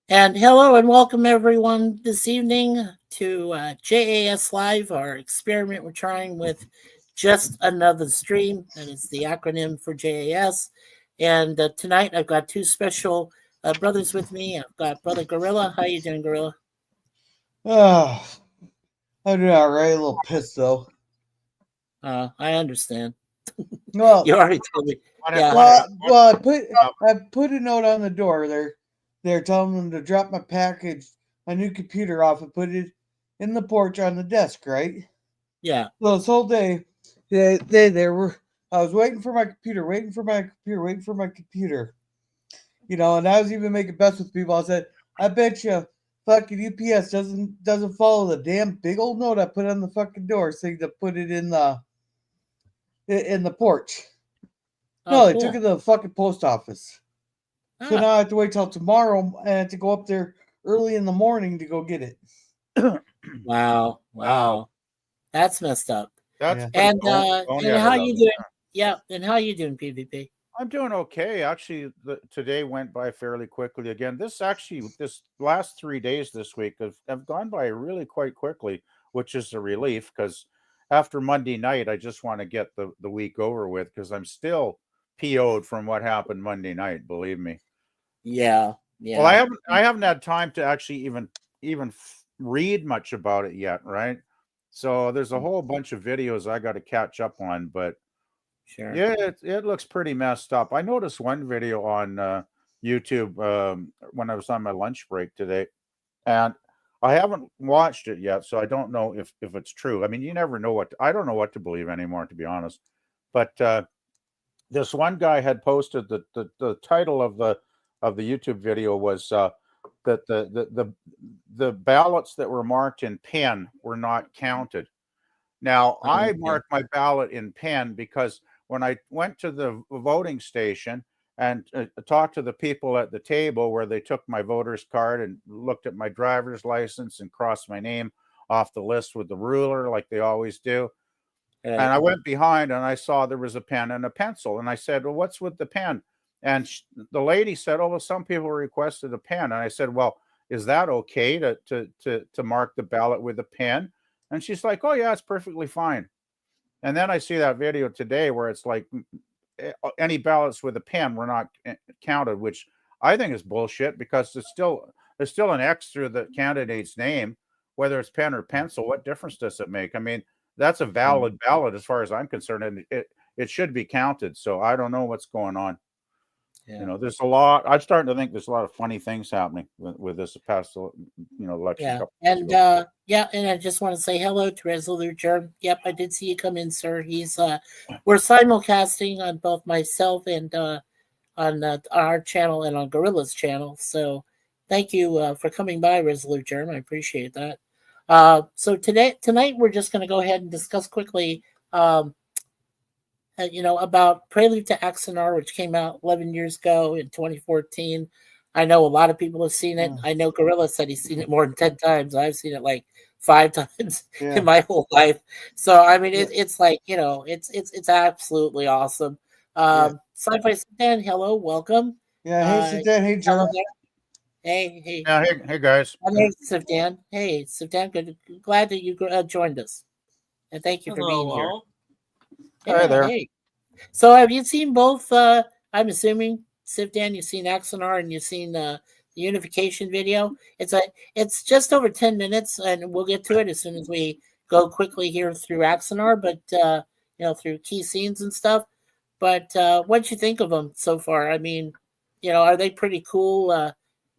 And hello and welcome everyone this evening to JAS Live, our experiment we're trying with Just Another Stream. That is the acronym for JAS. And tonight I've got two special brothers with me. I've got Brother Gorilla. How you doing, Gorilla? Oh, I'm doing all right. A little pissed though. I understand. Well, You already told me. Yeah. Well, I put a note on the door. They're telling them to drop my package, my new computer off, and put it in the porch on the desk, right? Yeah. So this whole day, they were. I was waiting for my computer, waiting for my computer. You know, and I was even making bets with people. I said, I bet you fucking UPS doesn't follow the damn big old note I put on the fucking door saying to put it in the porch. No, they took it to the fucking post office. So now I have to wait till tomorrow and I have to go up there early in the morning to go get it. Wow. That's messed up. That's and how you doing? Yeah, and how you doing, PvP? I'm doing okay. Actually, today went by fairly quickly again. This last 3 days this week have gone by really quite quickly, which is a relief because after Monday night, I just want to get the week over with because I'm still PO'd from what happened Monday night. Believe me. Yeah. Well, I haven't had time to actually even read much about it yet, right? So there's a whole bunch of videos I got to catch up on, but sure. Yeah, it looks pretty messed up. I noticed one video on YouTube when I was on my lunch break today, and I haven't watched it yet, so I don't know if it's true. I mean, you never know I don't know what to believe anymore, to be honest. But this one guy had posted the title of the YouTube video was that the ballots that were marked in pen were not counted. Now, I marked my ballot in pen because when I went to the voting station and talked to the people at the table where they took my voter's card and looked at my driver's license and crossed my name off the list with the ruler like they always do. And I went behind and I saw there was a pen and a pencil. And I said, well, what's with the pen? And the lady said, oh, well, some people requested a pen. And I said, well, is that okay to mark the ballot with a pen? And she's like, oh, yeah, it's perfectly fine. And then I see that video today where it's like any ballots with a pen were not counted, which I think is bullshit because there's still an X through the candidate's name, whether it's pen or pencil. What difference does it make? I mean, that's a valid ballot as far as I'm concerned, and it should be counted. So I don't know what's going on. Yeah. You know, there's a lot. I'm starting to think there's a lot of funny things happening with this past, election. Yeah. And I just want to say hello to Resolute Germ. Yep, I did see you come in, sir. He's we're simulcasting on both myself and on our channel and on Gorilla's channel. So thank you for coming by, Resolute Germ. I appreciate that. So tonight we're just going to go ahead and discuss quickly. About Prelude to Axanar, which came out 11 years ago in 2014. I know a lot of people have seen it. I know Gorilla said he's seen it more than 10 times. I've seen it like 5 times in my whole life. So, I mean, it's like, it's absolutely awesome. Sci-Fi Sedan, hello, welcome. Yeah, hey, Sedan, hey, Jeremy. Hey. Yeah, hey, guys. Hey, Sedan. Hey, Sedan, glad that you joined us. And thank you for being here. Hi there. Hey. So have you seen both? I'm assuming, Sivdan, you've seen Axanar and you've seen the Unification video. It's just over 10 minutes, and we'll get to it as soon as we go quickly here through Axanar, but through key scenes and stuff. But what'd you think of them so far? I mean, are they pretty cool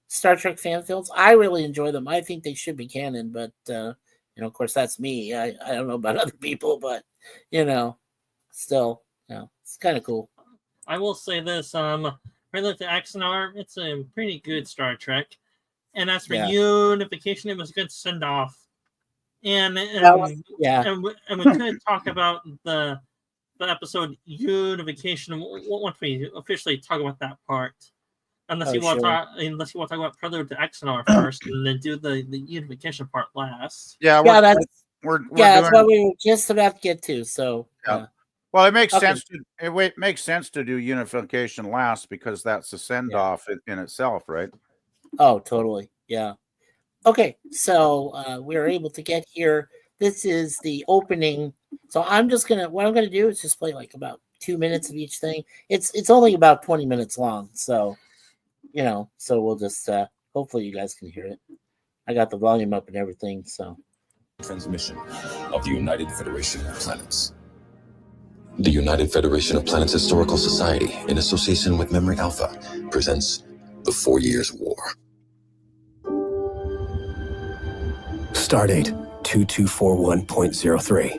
Star Trek fan films? I really enjoy them. I think they should be canon, but of course that's me. I don't know about other people, but still, it's kind of cool. I will say this, Prelude to Axanar, it's a pretty good Star Trek. And as for Unification, it was a good send-off. And we could talk about the episode Unification once we officially talk about that part. Unless you want to talk about Prelude to Axanar first, and then do the Unification part last. That's what we were just about to get to. So Well, it makes Okay. sense to it makes sense to do unification last because that's a send off in itself, right? Oh, totally. Yeah. Okay, so we were able to get here. This is the opening. So what I'm gonna do is just play like about 2 minutes of each thing. It's only about 20 minutes long, so so we'll just hopefully you guys can hear it. I got the volume up and everything, so transmission of the United Federation of Planets. The United Federation of Planets Historical Society, in association with Memory Alpha, presents the 4 Years' War. Stardate 2241.03.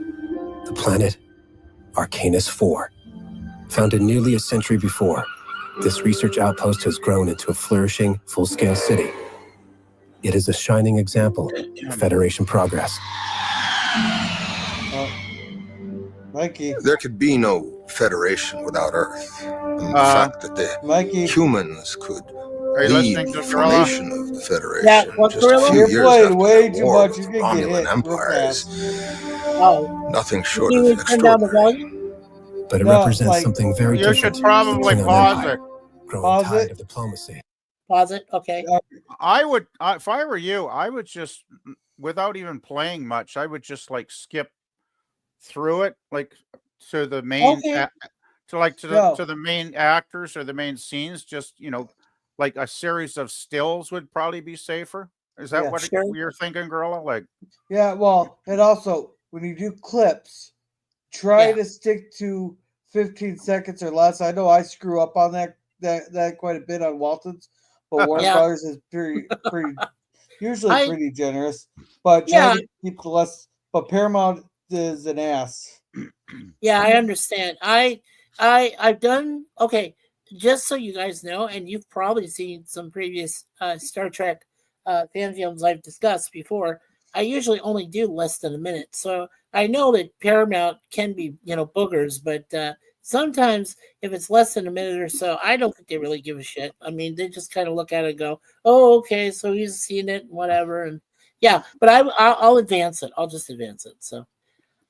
The planet Arcanus 4. Founded nearly a century before, this research outpost has grown into a flourishing, full-scale city. It is a shining example of Federation progress. Mikey. There could be no Federation without Earth. And the fact that the humans could lead the formation of the Federation just a few years after way the too war much. with You're the gonna get Romulan hit Empire real is nothing short Can of you turn down the extraordinary. volume? But it represents something very You different. should probably pause it. Growing tired of diplomacy. Pause it. Okay. I would, if I were you, I would just, without even playing much, I would just like skip through it, like to the main, to the main actors or the main scenes. Just like a series of stills would probably be safer. Is that what you're thinking, Gorilla? Like, yeah. Well, and also when you do clips, try to stick to 15 seconds or less. I know I screw up on that quite a bit on Walton's, but Warner Brothers is usually pretty generous. But try to keep the less. But Paramount is an ass. Yeah, I understand. I've done okay. Just so you guys know, and you've probably seen some previous Star Trek fan films I've discussed before. I usually only do less than a minute, so I know that Paramount can be boogers, but sometimes if it's less than a minute or so, I don't think they really give a shit. I mean, they just kind of look at it and go, "Oh, okay, so he's seen it, whatever." And yeah, but I'll advance it. I'll just advance it. So.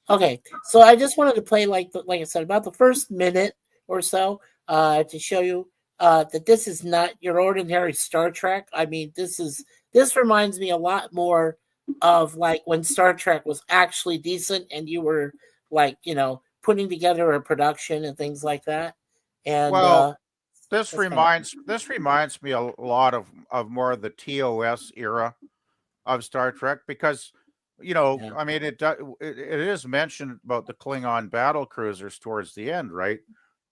Okay, so I just wanted to play like I said about the first minute or so to show you that this is not your ordinary Star Trek. I mean, this reminds me a lot more of like when Star Trek was actually decent and you were like putting together a production and things like that. And this reminds me a lot of more of the TOS era of Star Trek because. I mean, it is mentioned about the Klingon battle cruisers towards the end, right?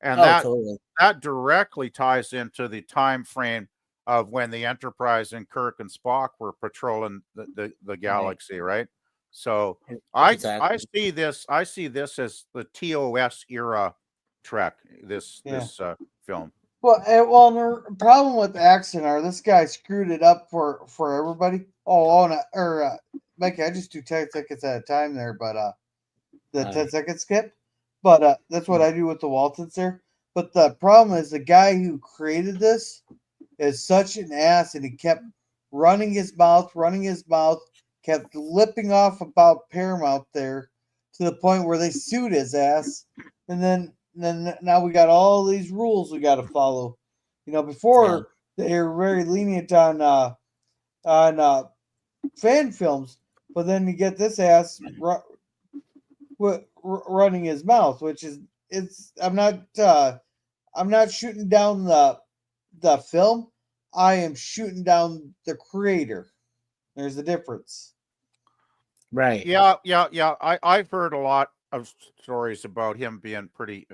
And that directly ties into the time frame of when the Enterprise and Kirk and Spock were patrolling the galaxy, right? So I see this as the TOS era Trek. This film. Well, the problem with Axanar, this guy screwed it up for everybody. Mikey, I just do 10 seconds at a time there, but the 10-second skip. But that's what I do with the Waltons there. But the problem is the guy who created this is such an ass, and he kept running his mouth, kept lipping off about Paramount there to the point where they sued his ass, and then now we got all these rules we got to follow. Before they were very lenient on fan films, but then you get this ass running his mouth, which is I'm not shooting down the film. I am shooting down the creator. There's a difference. Right. Yeah. I've heard a lot of stories about him being pretty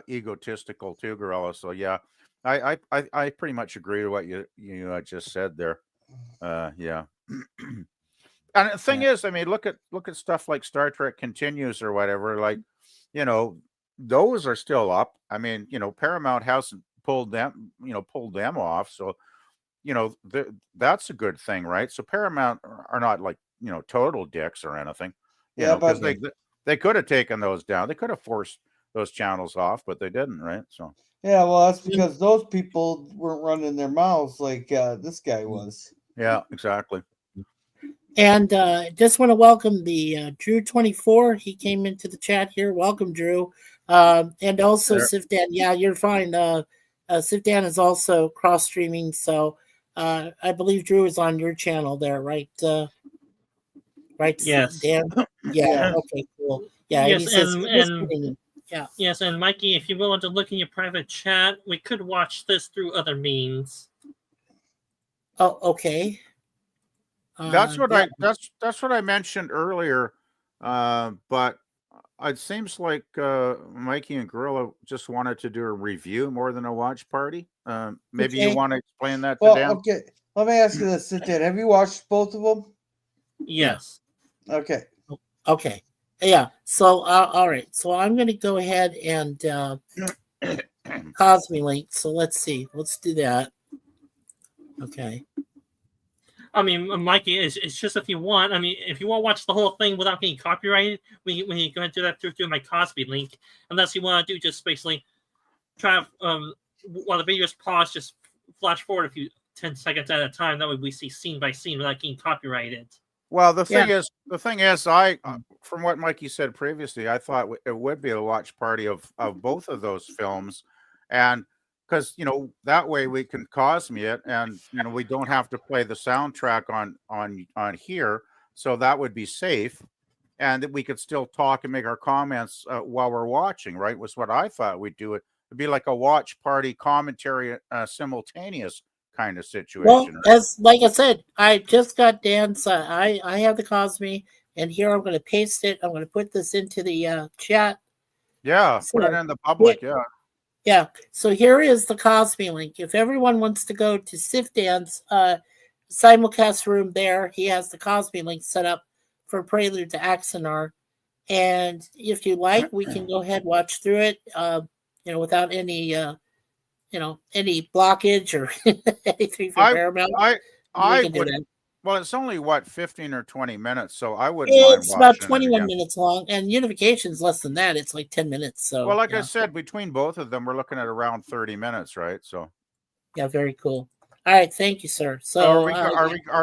egotistical too, Gorilla. So yeah, I pretty much agree with what you just said there. Yeah. And the thing is, I mean, look at stuff like Star Trek Continues or whatever. Like, those are still up. I mean, Paramount hasn't pulled them off. So, that's a good thing, right? So Paramount are not like total dicks or anything. Because they could have taken those down. They could have forced those channels off, but they didn't, right? So yeah, well, that's because those people weren't running their mouths like this guy was. Yeah, exactly. And just want to welcome the Drew 24. He came into the chat here. Welcome, Drew. And also, There. Sifdan, yeah, you're fine. Sifdan is also cross streaming, so I believe Drew is on your channel there, right? Right, Yes. Dan? Yeah. Okay. Cool. Yeah. Yes, and he says, yeah. Yes, and Mikey, if you're willing to look in your private chat, we could watch this through other means. Oh, okay. That's what I mentioned earlier. But it seems like Mikey and Gorilla just wanted to do a review more than a watch party. Maybe you want to explain that to Dan? Okay. Let me ask you this, Sit-Dan. Have you watched both of them? Yes. Okay. Okay. Yeah. So, all right. So I'm going to go ahead and Cosme link. So let's see. Let's do that. Okay. I mean, Mikey, it's just if you want. I mean, if you want to watch the whole thing without getting copyrighted, when you go ahead and do that through my Cosby link. Unless you want to do just basically try while the video is paused, just flash forward a few 10 seconds at a time. That way we see scene by scene without getting copyrighted. Well, the thing is, I from what Mikey said previously, I thought it would be a watch party of both of those films, and because that way we can Cosme it, and we don't have to play the soundtrack on here, so that would be safe, and that we could still talk and make our comments while we're watching. Right, was what I thought we'd do. It'd be like a watch party commentary simultaneous kind of situation. Well, right? as like I said, I just got Dan's. I have the Cosme, and here I'm going to paste it. I'm going to put this into the chat. Yeah, So, put it in the public. Yeah. Yeah. So here is the Cosme link. If everyone wants to go to Sifdan's simulcast room, there he has the Cosme link set up for Prelude to Axanar. And if you like, we can go ahead and watch through it. Without any any blockage or anything for Paramount. I would. Well, it's only 15 or 20 minutes, so I wouldn't It's mind about watching 21 minutes long, and Unification's less than that. It's like 10 minutes. So, well, like I said, between both of them, we're looking at around 30 minutes, right? So, yeah, very cool. All right, thank you, sir. So, are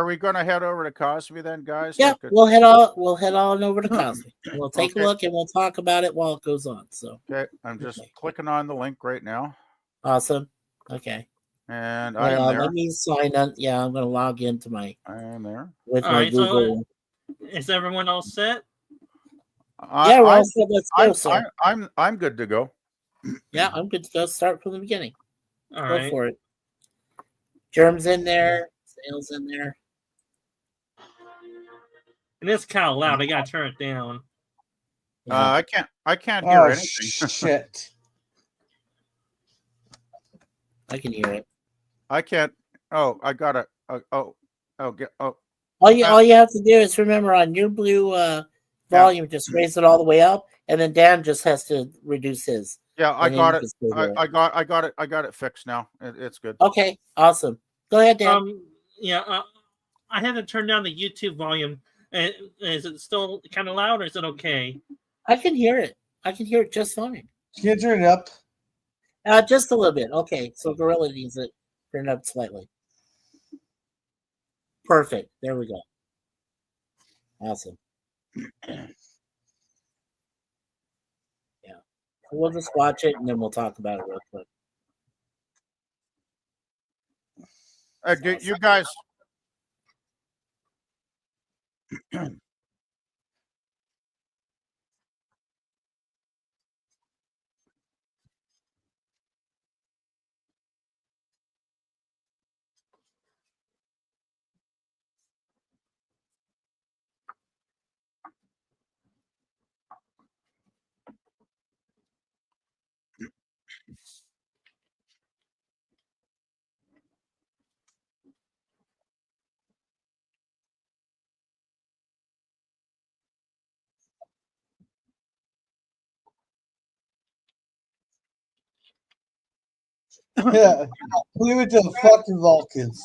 we going to head over to Cosby then, guys? Yeah, we'll head on over to Cosby. We'll take a look and we'll talk about it while it goes on. So, okay, I'm just clicking on the link right now. Awesome. Okay. And I am there. Let me sign in. Yeah, I'm going to log into my. I am there with my Google. So, is everyone all set? Yeah, we're all set. Let's go, sir. I'm good to go. Yeah, I'm good to go. Start from the beginning. All go right. for it. Germ's in there. Sales in there. And it's kind of loud. I gotta turn it down. I can't hear anything. Shit. I can hear it. I can't. Oh, I got it. All you have to do is remember on your blue volume, just raise it all the way up, and then Dan just has to reduce his. Yeah, I got it. I got it. I got it fixed now. It's good. Okay, awesome. Go ahead, Dan. I had to turn down the YouTube volume. Is it still kind of loud, or is it okay? I can hear it. I can hear it just fine. Can you turn it up? Just a little bit. Okay, so Gorilla needs it turned up slightly. Perfect. There we go. Awesome. Yeah. We'll just watch it and then we'll talk about it real quick. You guys. Yeah, leave it to the fucking Vulcans.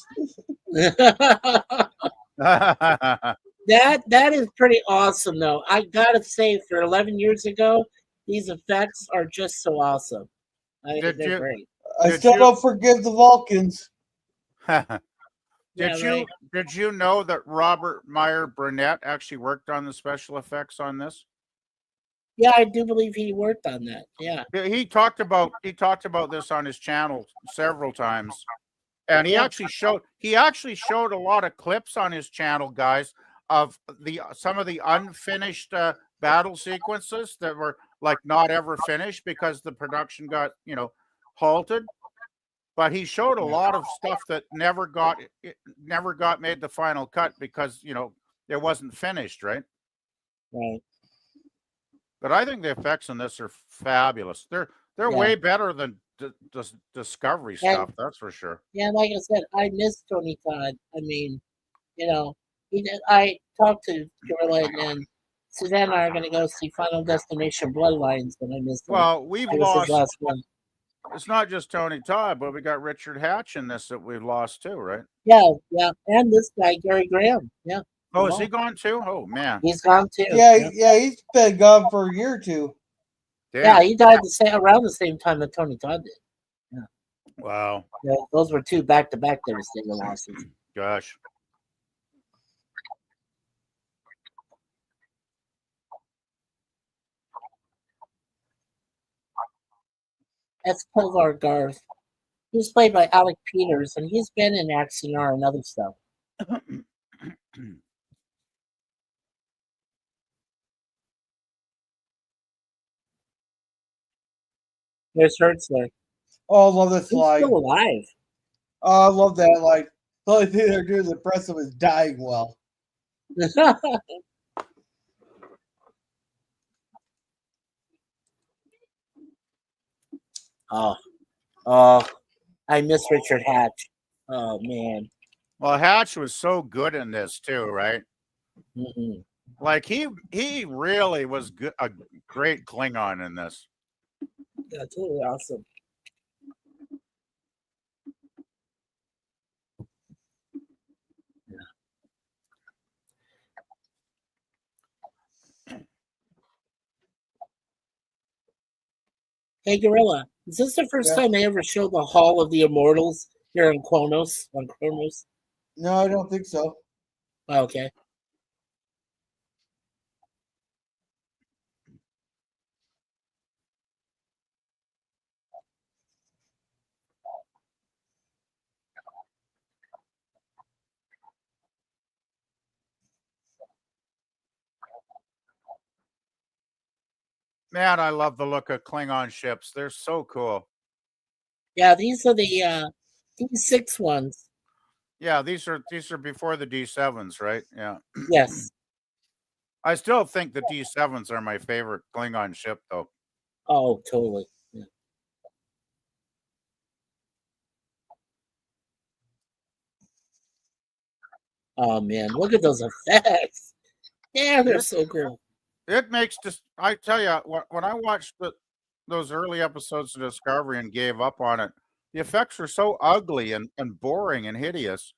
That is pretty awesome, though. I gotta say, for 11 years ago, these effects are just so awesome. They're great. I still don't forgive the Vulcans. Did you know that Robert Meyer Burnett actually worked on the special effects on this? Yeah, I do believe he worked on that. Yeah. He talked about this on his channel several times. And he actually showed a lot of clips on his channel, guys, of some of the unfinished battle sequences that were like not ever finished because the production got, halted. But he showed a lot of stuff that never got made the final cut because, it wasn't finished, right? Right. But I think the effects in this are fabulous. They're way better than Discovery stuff, that's for sure. Yeah, like I said, I miss Tony Todd. I mean, I talked to Gorilla, and Suzanne and I are going to go see Final Destination Bloodlines, but I missed him. Well, we've lost. Last one. It's not just Tony Todd, but we got Richard Hatch in this that we've lost too, right? Yeah, and this guy Gary Graham. Yeah. Oh, is he gone too? Oh man, he's gone too. Yeah, he's been gone for a year or two. Damn. Yeah, he died around the same time that Tony Todd did. Yeah. Wow. Yeah, those were two back-to-back devastating losses. Gosh. That's Pilvar Garth. He's played by Alec Peters, and he's been in Axanar and other stuff. There's Hertzler. Oh, I love this He's line. still alive. Oh, I love that line. The only thing they're doing is impressive is dying well. Oh, I miss Richard Hatch. Oh man. Well, Hatch was so good in this too, right? Mm-hmm. Like he really was good, a great Klingon in this. Yeah, totally awesome. Hey, Gorilla, is this the first time they ever showed the Hall of the Immortals here in Kronos? On Kronos? No, I don't think so. Okay. Man, I love the look of Klingon ships. They're so cool. Yeah, these are the D6 ones. Yeah, these are before the D7s, right? Yeah. Yes. I still think the D7s are my favorite Klingon ship, though. Oh, totally. Yeah. Oh man, look at those effects. Yeah, they're so cool. It makes I tell you, when I watched those early episodes of Discovery and gave up on it, the effects are so ugly and boring and hideous.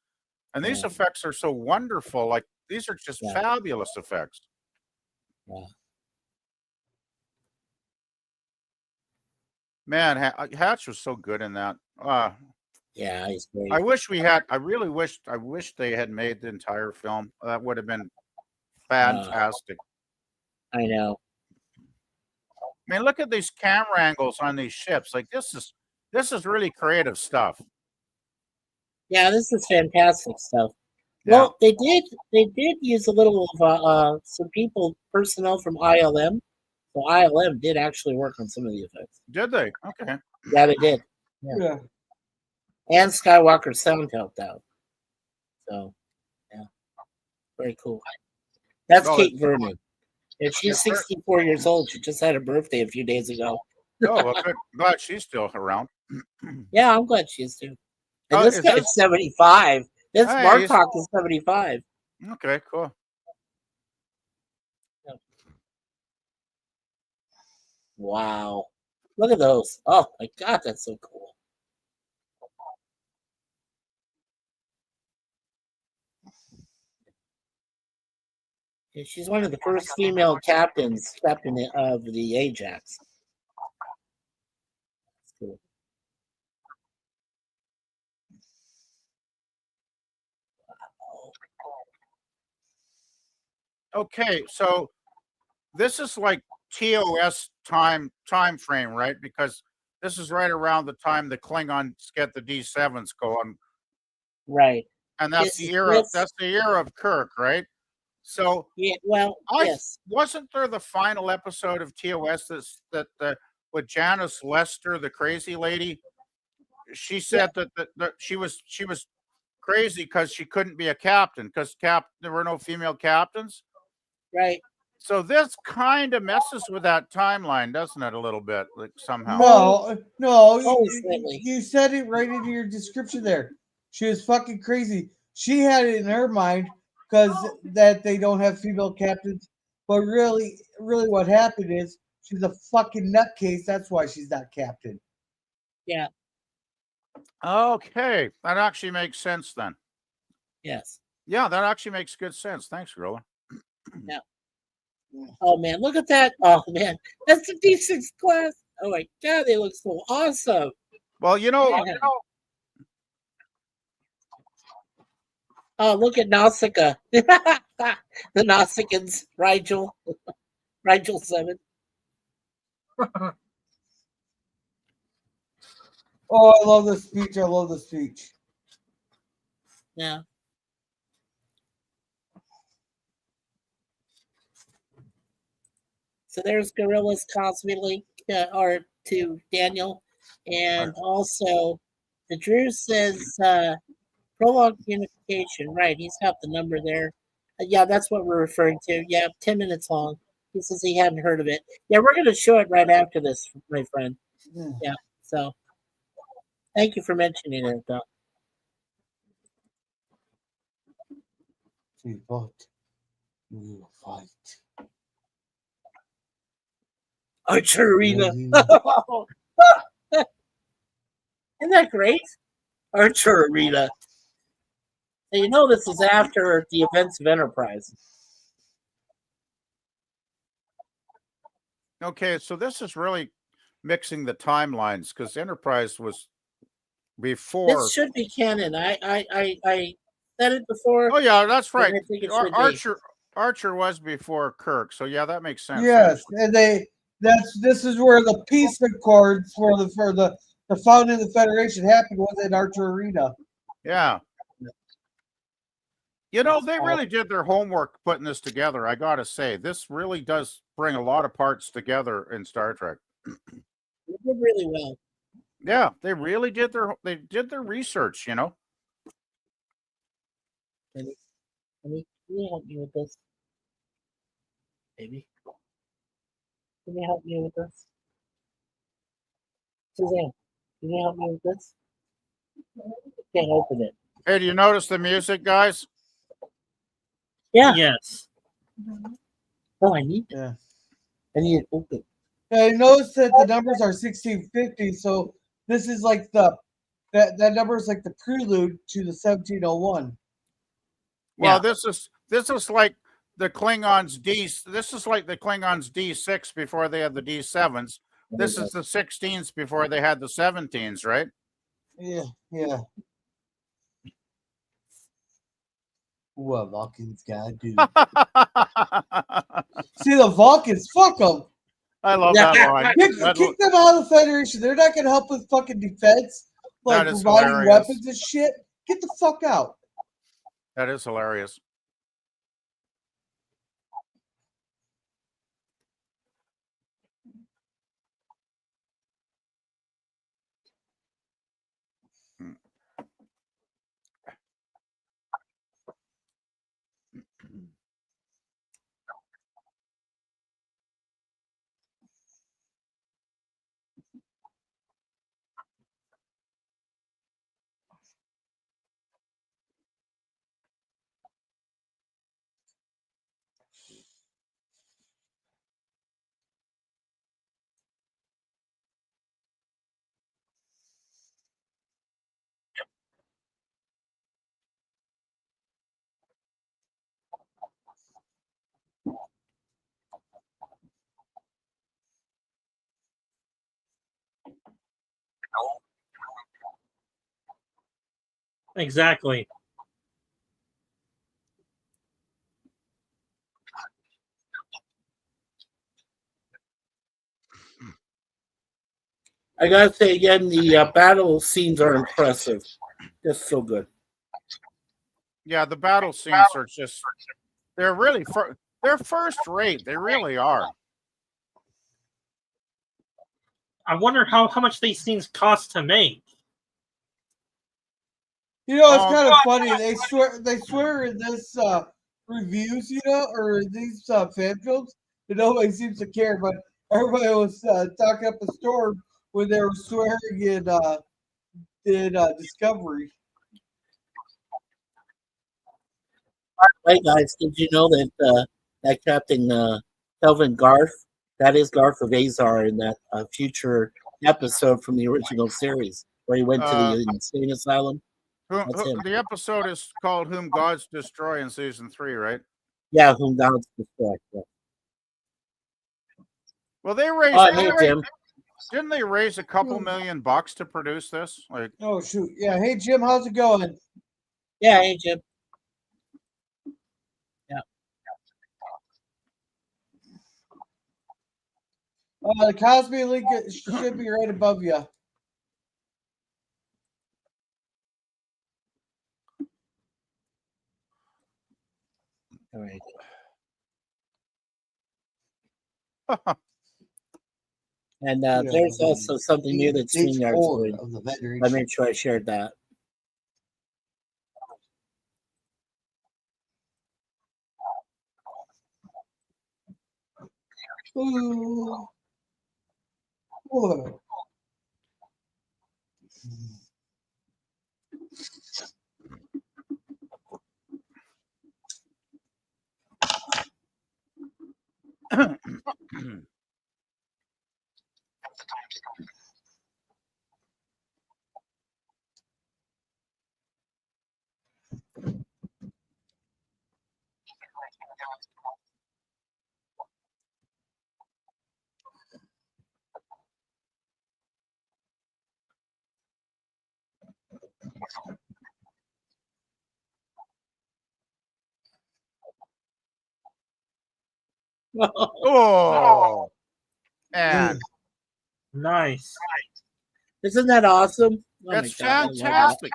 And these effects are so wonderful. Like, these are just fabulous effects. Yeah. Man, Hatch was so good in that. Yeah, he's great. I really wished they had made the entire film. That would have been fantastic. I know. I mean, look at these camera angles on these ships. Like, this is really creative stuff. Yeah, this is fantastic stuff. Yeah. Well, they did use a little of some personnel from ILM. So ILM did actually work on some of the effects. Did they? Okay. Yeah, they did. Yeah. And Skywalker Sound helped out. So, yeah, very cool. That's Kate Vernon. And she's 64 years old. She just had her birthday a few days ago. Oh, well, good. Glad she's still around. Yeah, I'm glad she is too. And this guy's 75. This Martok is 75. Okay, cool. Yeah. Wow. Look at those. Oh my God, that's so cool. And she's one of the first female captain of the Ajax. That's cool. Okay, so this is like TOS time frame, right? Because this is right around the time the Klingons get the D7s going. Right. And that's the era. That's the era of Kirk, right? So yeah, well, yes. Wasn't there the final episode of TOS that with Janice Lester, the crazy lady? She said that she was crazy because she couldn't be a captain because there were no female captains. Right. So this kind of messes with that timeline, doesn't it? A little bit, like somehow. No. You said it right in your description there. She was fucking crazy. She had it in her mind because that they don't have female captains, but really, what happened is she's a fucking nutcase. That's why she's not captain. Yeah. Okay, that actually makes sense then. Yes. Yeah, that actually makes good sense. Thanks, Gorilla. Yeah. Oh man, look at that! Oh man, that's the D6 class. Oh my god, they look so awesome. Well, you know. Oh, look at Nausicaa. The Nausicans, Rigel 7. Oh, I love the speech. Yeah. So there's Gorilla's Cosmic link or to Daniel. And also the Drew says prologue unification. Right, he's got the number there. Yeah, that's what we're referring to. Yeah, 10 minutes long. He says he hadn't heard of it. Yeah, we're going to show it right after this, my friend. Yeah, so thank you for mentioning it, though. We vote. We will fight. Archerina. Isn't that great? Archerina. So you know this is after the events of Enterprise. Okay, so this is really mixing the timelines because Enterprise was before. This should be canon. I said it before. Oh yeah, that's right. I think it Archer was before Kirk, so yeah, that makes sense. Yes, and this is where the peace accords for the founding of the Federation happened was in Archerina. Yeah. You know, they really did their homework putting this together. I gotta say, this really does bring a lot of parts together in Star Trek. They did really well. Yeah, they really did their research. You know. Can you help me with this, baby? Can you help me with this, Suzanne? Can you help me with this? Can't open it. Hey, do you notice the music, guys? Yeah. Yes. Oh, I need that. I need it open. I noticed that the numbers are 1650, so this is like that number is like the prelude to the 1701. Well, this is like the Klingons This is like the Klingons D6 before they had the D7s. This is the 16s before they had the 17s, right? Yeah. What Vulcans gotta do? See the Vulcans, fuck them. I love that line. Kick them out of the Federation. They're not gonna help with fucking defense, like providing weapons and shit. Get the fuck out. That is hilarious. Exactly. I gotta say again, the battle scenes are impressive. Just so good. Yeah, the battle scenes are just—they're really they're first rate. They really are. I wonder how much these things cost to make. You know, it's kind of funny. They swear in this reviews, or these fan films, that nobody seems to care. But everybody was talking up a storm when they were swearing in Discovery. Hey guys, did you know that that Captain Kelvin Garth, that is Garth of Azar in that future episode from the original series where he went to the insane asylum? The episode is called "Whom Gods Destroy" in season 3, right? Yeah, Whom Gods Destroy. Yeah. Well, they raised. Hey, Jim. Didn't they raise a couple $1,000,000 to produce this? Like, oh shoot, yeah. Hey Jim, how's it going? Yeah, hey Jim. Yeah. The Cosby link should be right above you. All right. And there's also something new that StreamYard's doing. I made sure I shared that. Ooh. oh, and nice. Isn't that awesome? Oh that's fantastic.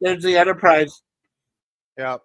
There's the Enterprise. Yep.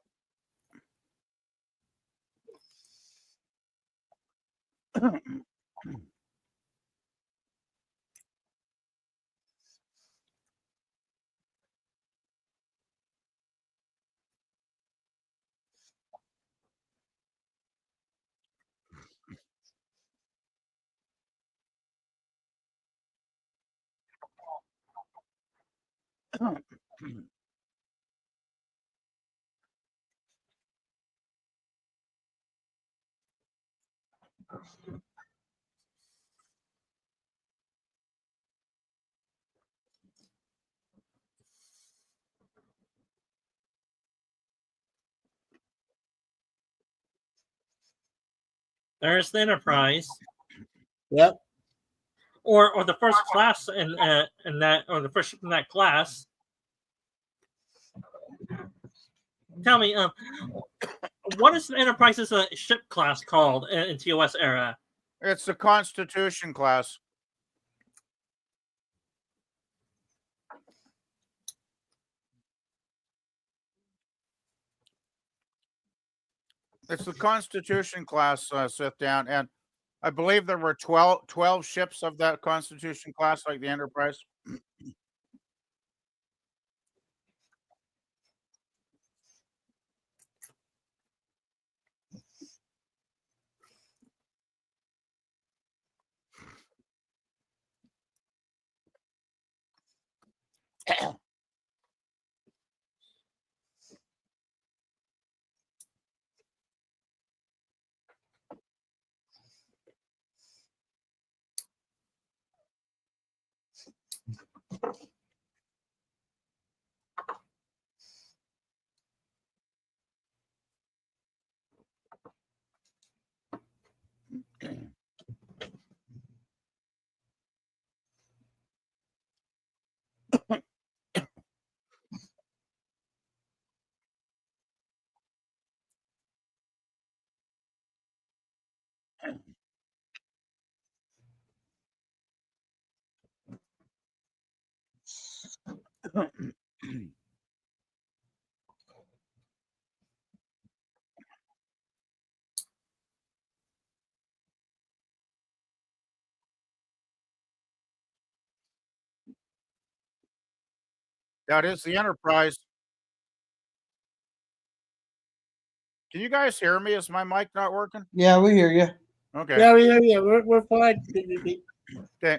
There's the Enterprise. Yep. Or the first class in that, or the first ship in that class. Tell me, what is the Enterprise's ship class called in TOS era? It's the Constitution class. It's the Constitution class, sit down, and I believe there were 12 ships of that Constitution class, like the Enterprise. That is the Enterprise. Can you guys hear me? Is my mic not working? Yeah, we hear you. Okay. Yeah, we hear you. We're fine. Okay.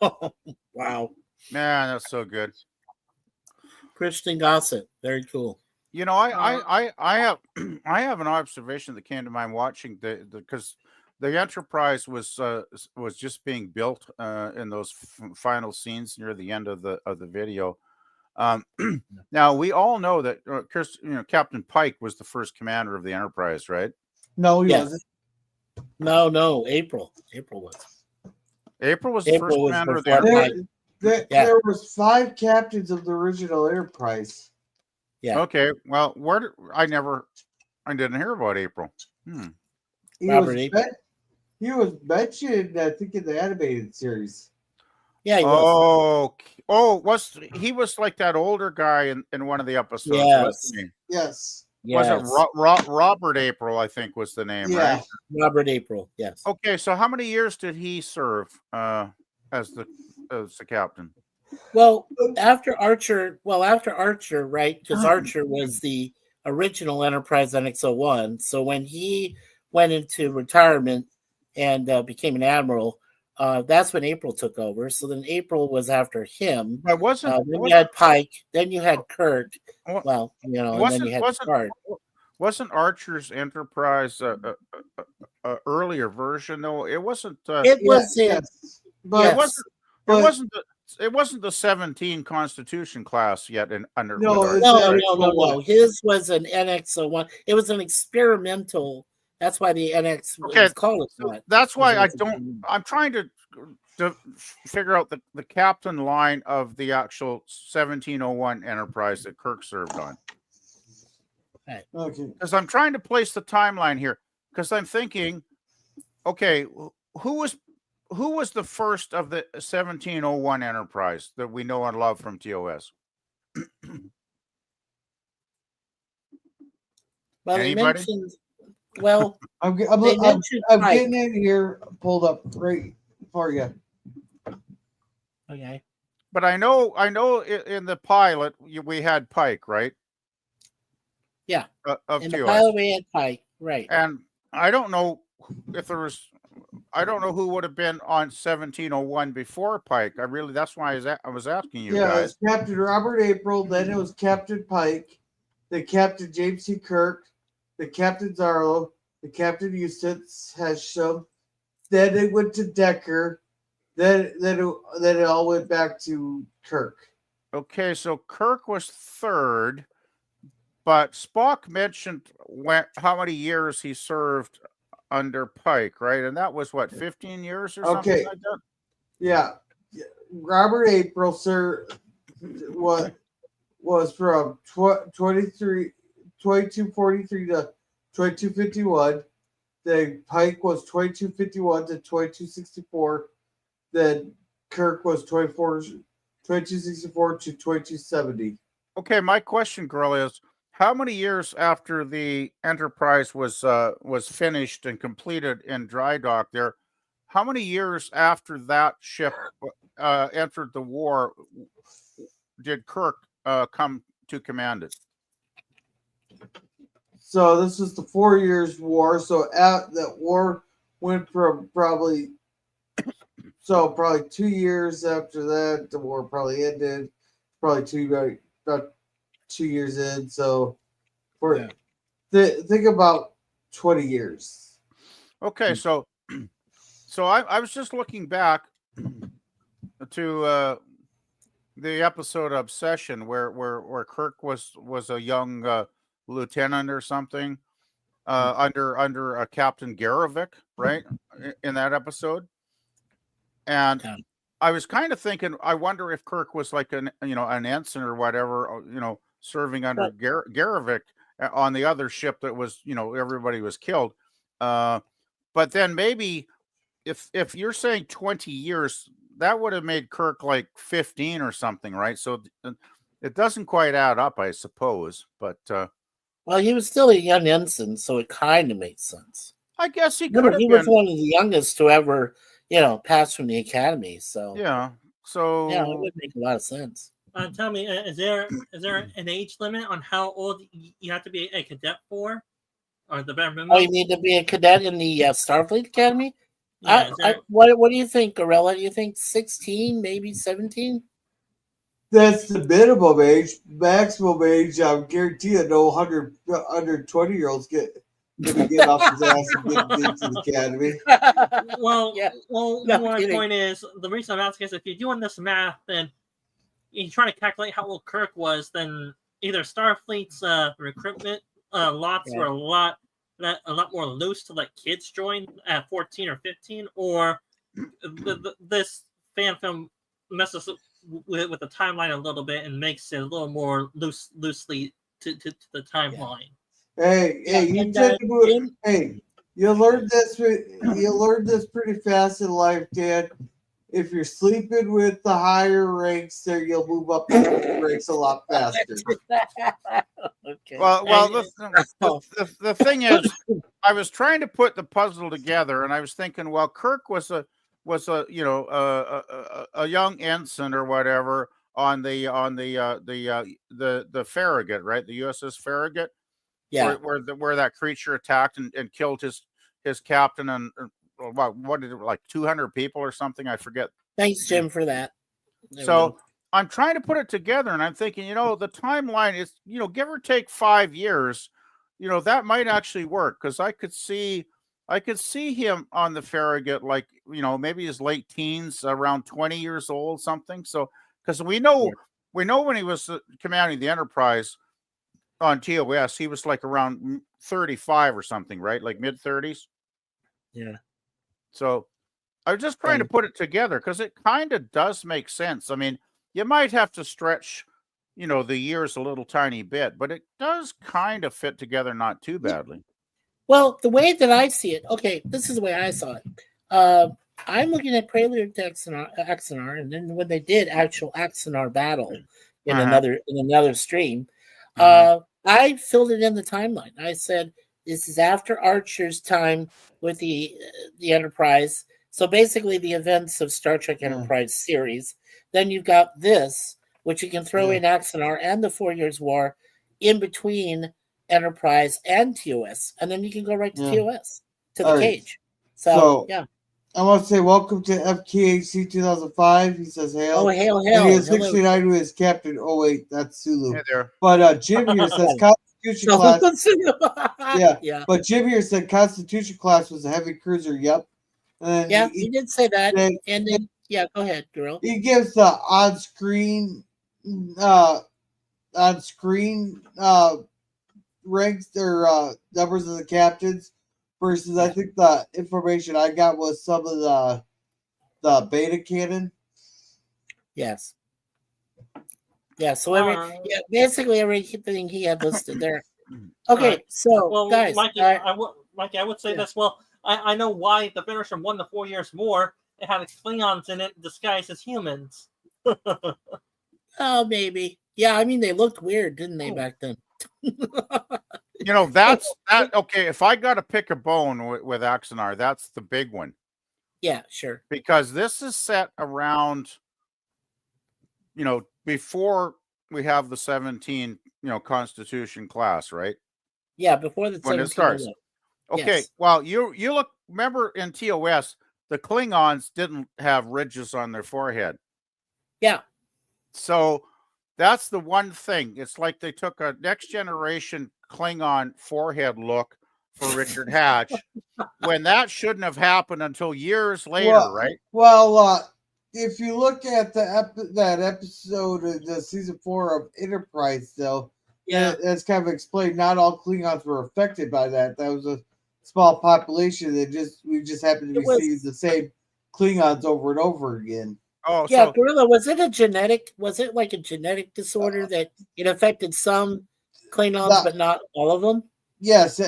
Oh, wow. Man, that's so good. Christian Gossett. Very cool. You know, I have I have an observation that came to mind watching because the Enterprise was just being built in those final scenes near the end of the video. Now we all know that Captain Pike was the first commander of the Enterprise, right? No, he wasn't. No, April. April was. April was the first commander of the Enterprise. There was 5 captains of the original Enterprise. Yeah. Okay. Well, I didn't hear about April. He was mentioned, I think, in the animated series. Yeah, he was. He was like that older guy in one of the episodes? Yes. Yes. Was it Robert April, I think was the name, right? Robert April, yes. Okay, so how many years did he serve as the captain? Well, after Archer, right? Because Archer was the original Enterprise NX-01. So when he went into retirement and became an admiral, that's when April took over. So then April was after him. But then you had Pike. Then you had Kirk. Well, and then you had Picard. Wasn't Archer's Enterprise a earlier version? though? It wasn't. It was. It wasn't the 17 Constitution class yet. No. His was an NX-01. It was an experimental. That's why the NX was called it. That's why I'm trying to figure out the captain line of the actual 1701 Enterprise that Kirk served on. Okay. Because I'm trying to place the timeline here. Because I'm thinking, okay, who was the first of the 1701 Enterprise that we know and love from TOS? Well, anybody? I'm getting in here, pulled up right for you. Okay. But I know in the pilot we had Pike, right? Yeah. In the pilot we had Pike, right? And I don't know who would have been on 1701 before Pike. That's why I was asking you guys. Yeah, it was Captain Robert April, then it was Captain Pike, the Captain James C. Kirk, the Captain Zarlo, the Captain Eustace Hesham. Then it went to Decker. Then it all went back to Kirk. Okay, so Kirk was third, but Spock mentioned how many years he served under Pike, right? And that was 15 years or something like that? Yeah. Robert April, sir, was from 2243 to 2251. Then Pike was 2251 to 2264. Then Kirk was 2264 to 2270. Okay, my question, girl, is how many years after the Enterprise was finished and completed in dry dock there, how many years after that ship entered the war did Kirk come to command it? So this is the 4 years war. So at that war went from probably 2 years after that, the war probably ended. Probably about 2 years in. So think about 20 years. Okay, so I was just looking back to the episode Obsession where Kirk was a young lieutenant or something under Captain Garovic, right, in that episode. And I was kind of thinking, I wonder if Kirk was like an ensign or whatever, serving under Garovic on the other ship that was, everybody was killed. But then maybe if you're saying 20 years, that would have made Kirk like 15 or something, right? So it doesn't quite add up, I suppose. But well, he was still a young ensign, so it kind of makes sense. I guess he could have been. He was one of the youngest to ever, pass from the academy. So yeah, so yeah, it would make a lot of sense. Tell me, is there an age limit on how old you have to be a cadet for, or the bare minimum? Oh, you need to be a cadet in the Starfleet Academy? Yeah, what do you think, Gorilla? Do you think 16, maybe 17? That's the minimum age. Maximum age, I guarantee you, no 120-year-olds get off his ass and get into the academy. Well, my point is, the reason I'm asking is if you're doing this math, then you're trying to calculate how old Kirk was, then either Starfleet's recruitment lots were a lot more loose to let kids join at 14 or 15, or this fan film messes up with the timeline a little bit and makes it a little more loosely to the timeline. Hey, you learned this pretty fast in life, Dad. If you're sleeping with the higher ranks, there you'll move up the ranks a lot faster. Okay. Well, the thing is, I was trying to put the puzzle together, and I was thinking, well, Kirk was a young ensign or whatever on the Farragut, right? The USS Farragut, where that creature attacked and killed his captain and what did it, like 200 people or something? I forget. Thanks, Jim, for that. So I'm trying to put it together, and I'm thinking, the timeline is, give or take 5 years, that might actually work, because I could see him on the Farragut, like, maybe his late teens, around 20 years old, something. So, because we know when he was commanding the Enterprise on TOS, he was like around 35 or something, right? Like mid 30s. Yeah. So I was just trying to put it together, because it kind of does make sense. I mean, you might have to stretch, the years a little tiny bit, but it does kind of fit together not too badly. Well, the way that I see it, okay, this is the way I saw it. I'm looking at Prelude to Axanar, and then when they did actual Axanar battle in another stream, I filled it in the timeline. I said this is after Archer's time with the Enterprise. So basically, the events of Star Trek Enterprise series. Then you've got this, which you can throw in Axanar and the 4 Years War in between Enterprise and TOS, and then you can go right to TOS, to the cage. So yeah. I want to say welcome to FKHC 2005. He says hail. Oh, hail. And he is 69 who is captain. Oh, wait, that's Sulu. Hey there. But Jim here says Constitution class. Yeah. But Jim here said Constitution class was a heavy cruiser. Yep. And he did say that. And then, go ahead, girl. He gives the on-screen ranks or numbers of the captains versus I think the information I got was some of the beta canon. Yes. Yeah, so basically everything he had listed there. Okay, so guys, Mikey, I would say this. Well, I know why the Federation won the 4 Years War. It had Klingons in it disguised as humans. Oh, maybe. Yeah, I mean they looked weird, didn't they, back then? That's that. Okay, if I got to pick a bone with Axanar, that's the big one. Yeah, sure. Because this is set around, before we have the 17, Constitution class, right? Yeah, before the when it starts. Okay, yes. well, you look. Remember in TOS, the Klingons didn't have ridges on their forehead. Yeah. So that's the one thing. It's like they took a next generation Klingon forehead look for Richard Hatch, when that shouldn't have happened until years later, right? Well, if you look at that episode of the season 4 of Enterprise, though, that's kind of explained. Not all Klingons were affected by that. That was a small population that we just happened to be seeing the same Klingons over and over again. Oh, yeah, Gorilla, was it like a genetic disorder that it affected some Klingons but not all of them? Yes,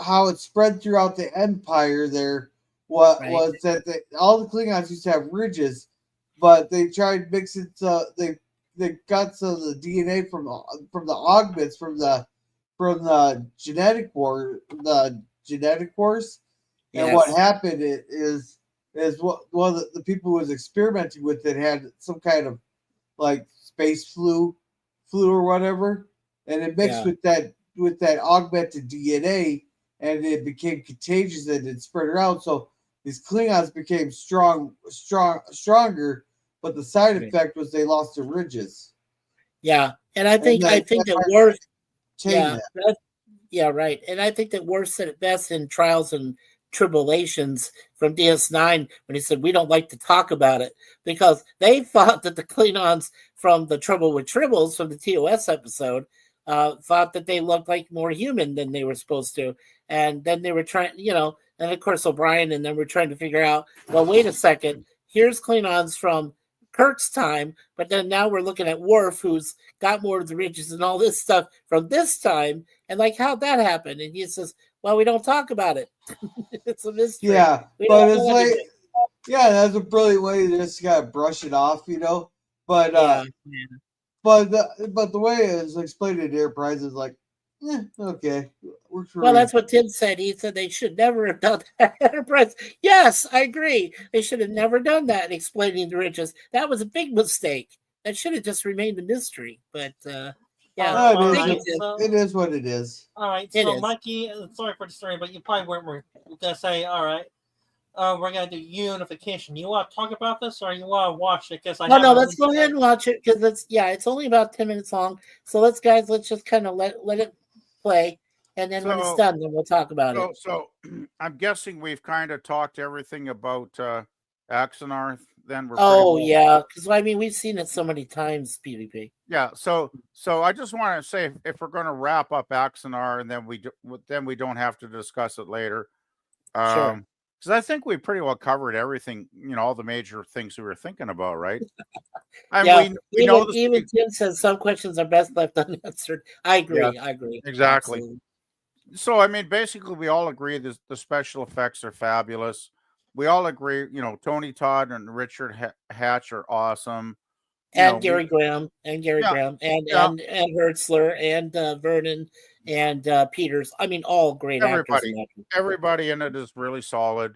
how it spread throughout the Empire there was that all the Klingons used to have ridges, but they tried mixing they got some of the DNA from the augments from the genetic wars. And what happened is one of the people who was experimenting with it had some kind of like space flu or whatever, and it mixed with that augmented DNA, and it became contagious and it spread around. So these Klingons became stronger, but the side effect was they lost their ridges. Yeah, and I think that Worf. Right. And I think that Worf said it best in Trials and Tribulations from DS9 when he said we don't like to talk about it, because they thought that the Klingons from the Trouble with Tribbles from the TOS episode thought that they looked like more human than they were supposed to, and then they were trying, and of course O'Brien and then we're trying to figure out, well, wait a second, here's Klingons from Kirk's time, but then now we're looking at Worf, who's got more of the ridges and all this stuff from this time, and like, how'd that happen? And he says, well, we don't talk about it. It's a mystery. Yeah, but it's like, that's a brilliant way to just gotta brush it off, But but the way it's explained in Enterprise is like, okay. Well, that's what Tim said. He said they should never have done that. Enterprise. Yes, I agree. They should have never done that, explaining the ridges. That was a big mistake. That should have just remained a mystery. But it is what it is. All right, so Mikey, sorry for the story, but you probably weren't gonna say, all right, we're gonna do Unification. You want to talk about this, or you want to watch it? Because no, let's go ahead and watch it, because it's only about 10 minutes long. So let's just kind of let it play, and then when it's done, then we'll talk about it. So I'm guessing we've kind of talked everything about Axanar. Then we're because we've seen it so many times, PvP. Yeah, so I just want to say, if we're going to wrap up Axanar, and then we don't have to discuss it later, sure. Because I think we pretty well covered everything, all the major things we were thinking about, right? We know even Tim says some questions are best left unanswered. I agree. Yeah, I agree. Exactly. Absolutely. So, basically, we all agree that the special effects are fabulous. We all agree, Tony Todd and Richard Hatch are awesome. And Gary Graham, and Hertzler, and Vernon, and Peters. All great actors. Everybody in it is really solid.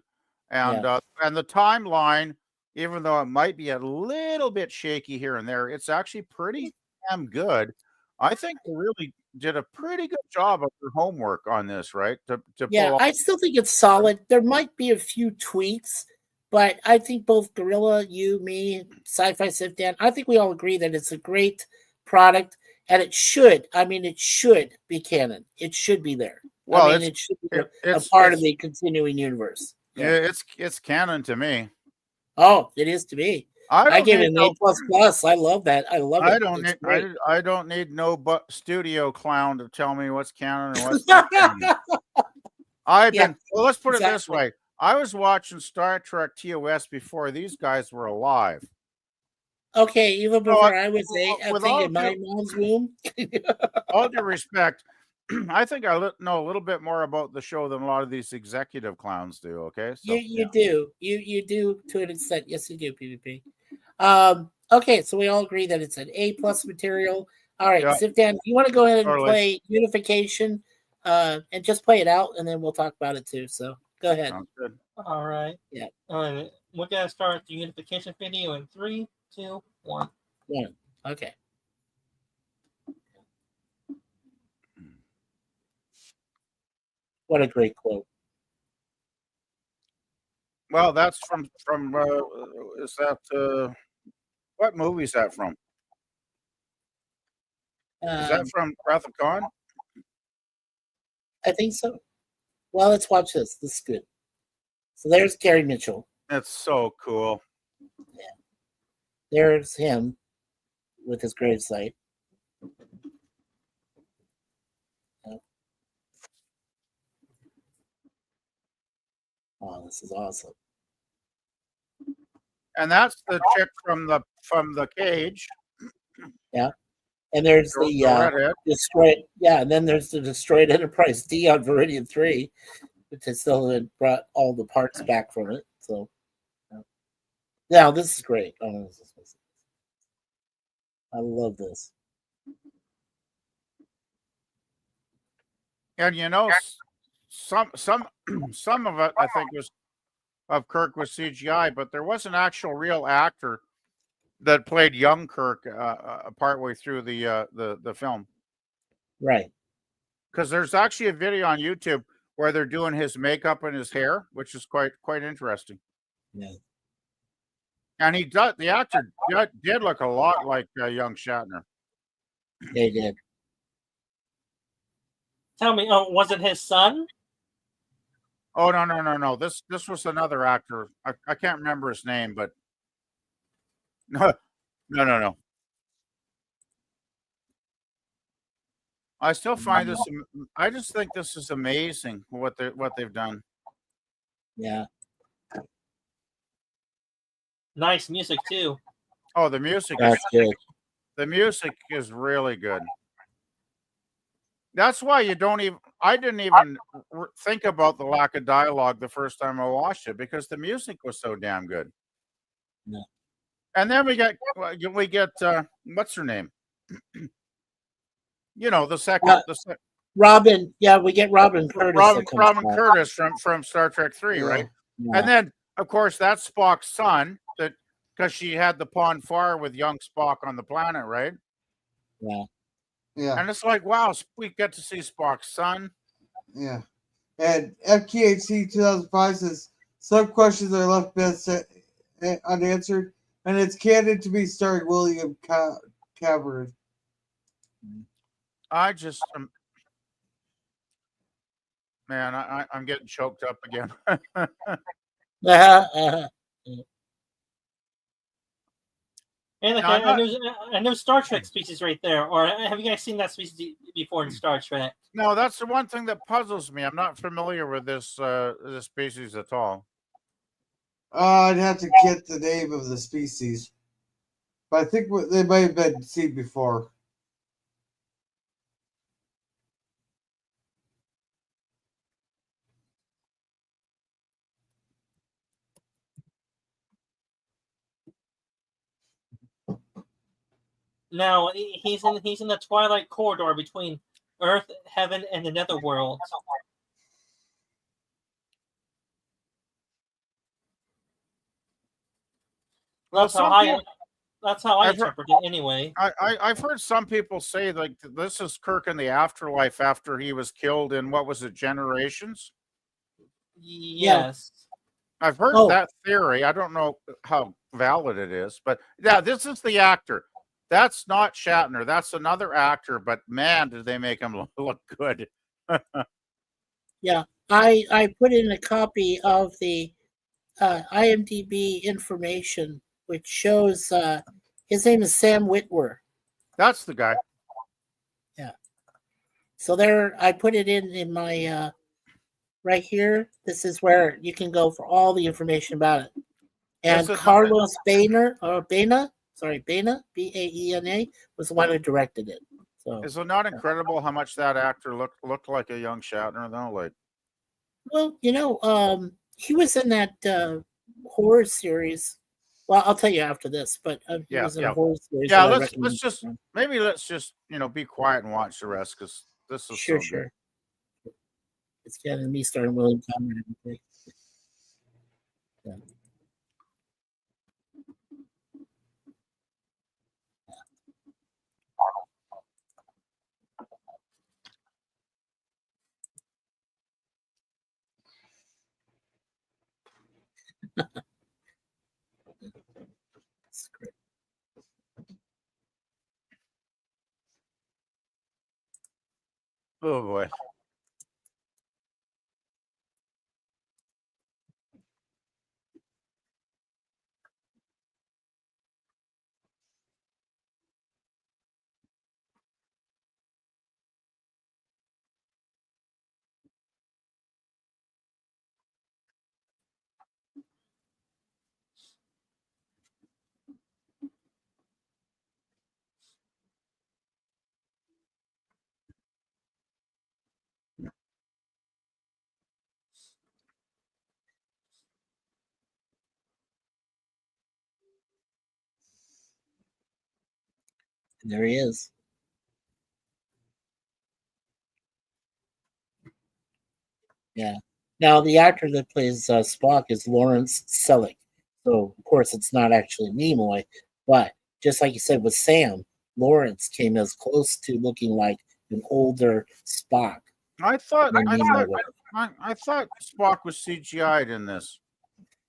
And and the timeline, even though it might be a little bit shaky here and there, it's actually pretty damn good. I think they really did a pretty good job of their homework on this, right? I still think it's solid. There might be a few tweaks, but I think both Gorilla, you, me, Sci-Fi Sif Dan, I think we all agree that it's a great product, and it should be canon. It should be there. Well, it should be a part of the continuing universe. Yeah, it's canon to me. Oh, it is to me. I gave it an A++. I love that. I love it. I don't need no studio clown to tell me what's canon and what's not canon. Let's put it this way. I was watching Star Trek TOS before these guys were alive. Okay, even before I was in my mom's womb. All due respect, I think I know a little bit more about the show than a lot of these executive clowns do. Okay, so, you do. You do to an extent. Yes, you do, PvP. Okay, so we all agree that it's an A+ material. All right, Sif Dan, you want to go ahead and play Unification, and just play it out, and then we'll talk about it too. So go ahead. Sounds good. All right. Yeah. All right. We're gonna start the Unification video in 3, 2, 1. Okay. What a great quote. Well, that's from is that what movie is that from? Is that from Wrath of Khan? I think so. Well, let's watch this. This is good. So there's Gary Mitchell. It's so cool. Yeah. There's him with his gravesite. Yeah. Oh, this is awesome. And that's the chick from the cage. Yeah. And there's the destroyed. Yeah, and then there's the destroyed Enterprise D on Viridian 3, which has still brought all the parts back from it. So, now this is great. Oh, I love this. And some of it I think was of Kirk was CGI, but there was an actual real actor that played young Kirk partway through the film. Right. Because there's actually a video on YouTube where they're doing his makeup and his hair, which is quite interesting. Yeah. And the actor did look a lot like young Shatner. They did. Tell me, was it his son? Oh no! This was another actor. I can't remember his name, but no. I still find this. I just think this is amazing what they've done. Yeah. Nice music too. Oh, the music is good. The music is really good. That's why I didn't even think about the lack of dialogue the first time I watched it, because the music was so damn good. Yeah. And then we get what's her name? The second Robin. Yeah, we get Robin Curtis. Robin Curtis from Star Trek 3, right? Yeah. And then of course that's Spock's son, because she had the Pon farr with young Spock on the planet, right? Yeah. Yeah. And it's like, wow, we get to see Spock's son. Yeah. And FKHC 2005 says some questions are left best unanswered, and it's canon to be starring William Cavern. I just, man, I'm getting choked up again. And I know Star Trek species right there. Or have you guys seen that species before in Star Trek? No, that's the one thing that puzzles me. I'm not familiar with this species at all. I'd have to get the name of the species, but I think they might have been seen before. No, he's in the Twilight Corridor between Earth, Heaven, and the Netherworld. That's how I interpret it anyway. I've heard some people say like this is Kirk in the afterlife after he was killed in, what was it, Generations? Yes. I've heard that theory. I don't know how valid it is, but yeah, this is the actor. That's not Shatner. That's another actor, but man, did they make him look good. Yeah. I put in a copy of the IMDb information, which shows his name is Sam Witwer. That's the guy. Yeah. So there, I put it in my right here. This is where you can go for all the information about it. And Carlos Baena, Baena, B-A-E-N-A, was the one who directed it. So is it not incredible how much that actor looked like a young Shatner though? Like, well, he was in that horror series. Well, I'll tell you after this, but he was in a horror series. Yeah, let's just be quiet and watch the rest, because this is sure. Good. It's getting me starting William Cameron and everything. Yeah. Oh boy. There he is. Yeah. Now, the actor that plays Spock is Lawrence Selleck. So, of course, it's not actually Nimoy. But just like you said with Sam, Lawrence came as close to looking like an older Spock. I thought Spock was CGI'd in this.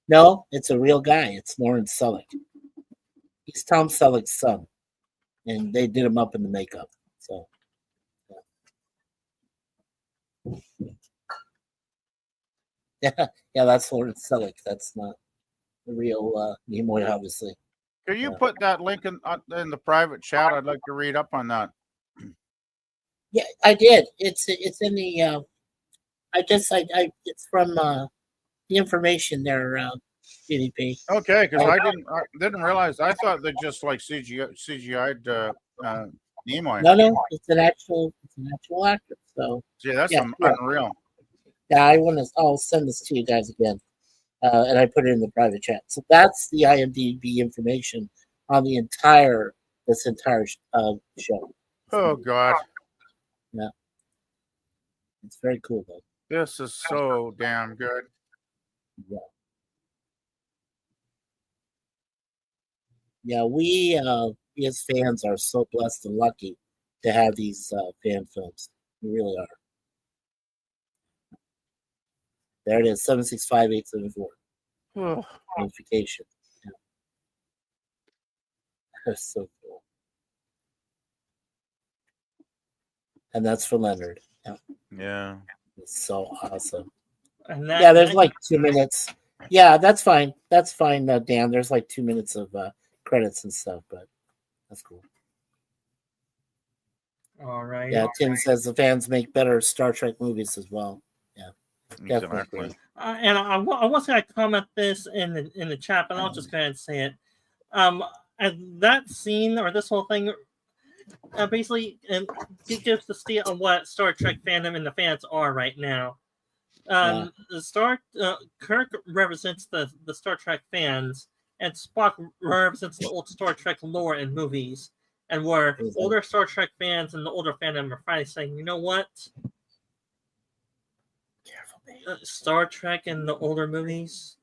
No, it's a real guy. It's Lawrence Selleck. He's Tom Selleck's son. And they did him up in the makeup. So, yeah, that's Lawrence Selleck. That's not the real Nimoy, obviously. Can you put that link in the private chat? I'd like to read up on that. Yeah, I did. It's in the. It's from the information there, GDP. Okay, because I didn't realize. I thought they just like CGI'd Nimoy. No, it's an actual actor. So that's unreal. Yeah, I'll send this to you guys again, and I put it in the private chat. So that's the IMDb information on this entire show. Oh God. Yeah, it's very cool though. This is so damn good. Yeah. Yeah, we as fans are so blessed and lucky to have these fan films. We really are. There it is, 765-874. Unification. Yeah. That's so cool. And that's for Leonard. Yeah. It's so awesome. And there's like 2 minutes. Yeah, that's fine. That's fine, Dan. There's like 2 minutes of credits and stuff, but that's cool. All right. Yeah, Tim says the fans make better Star Trek movies as well. Yeah, exactly. And I was going to comment this in the chat, but I'll just go ahead and say it. That scene or this whole thing basically gives the state of what Star Trek fandom and the fans are right now. Kirk represents the Star Trek fans, and Spock represents the old Star Trek lore and movies, and where older Star Trek fans and the older fandom are finally saying, you know what? Star Trek and the older movies,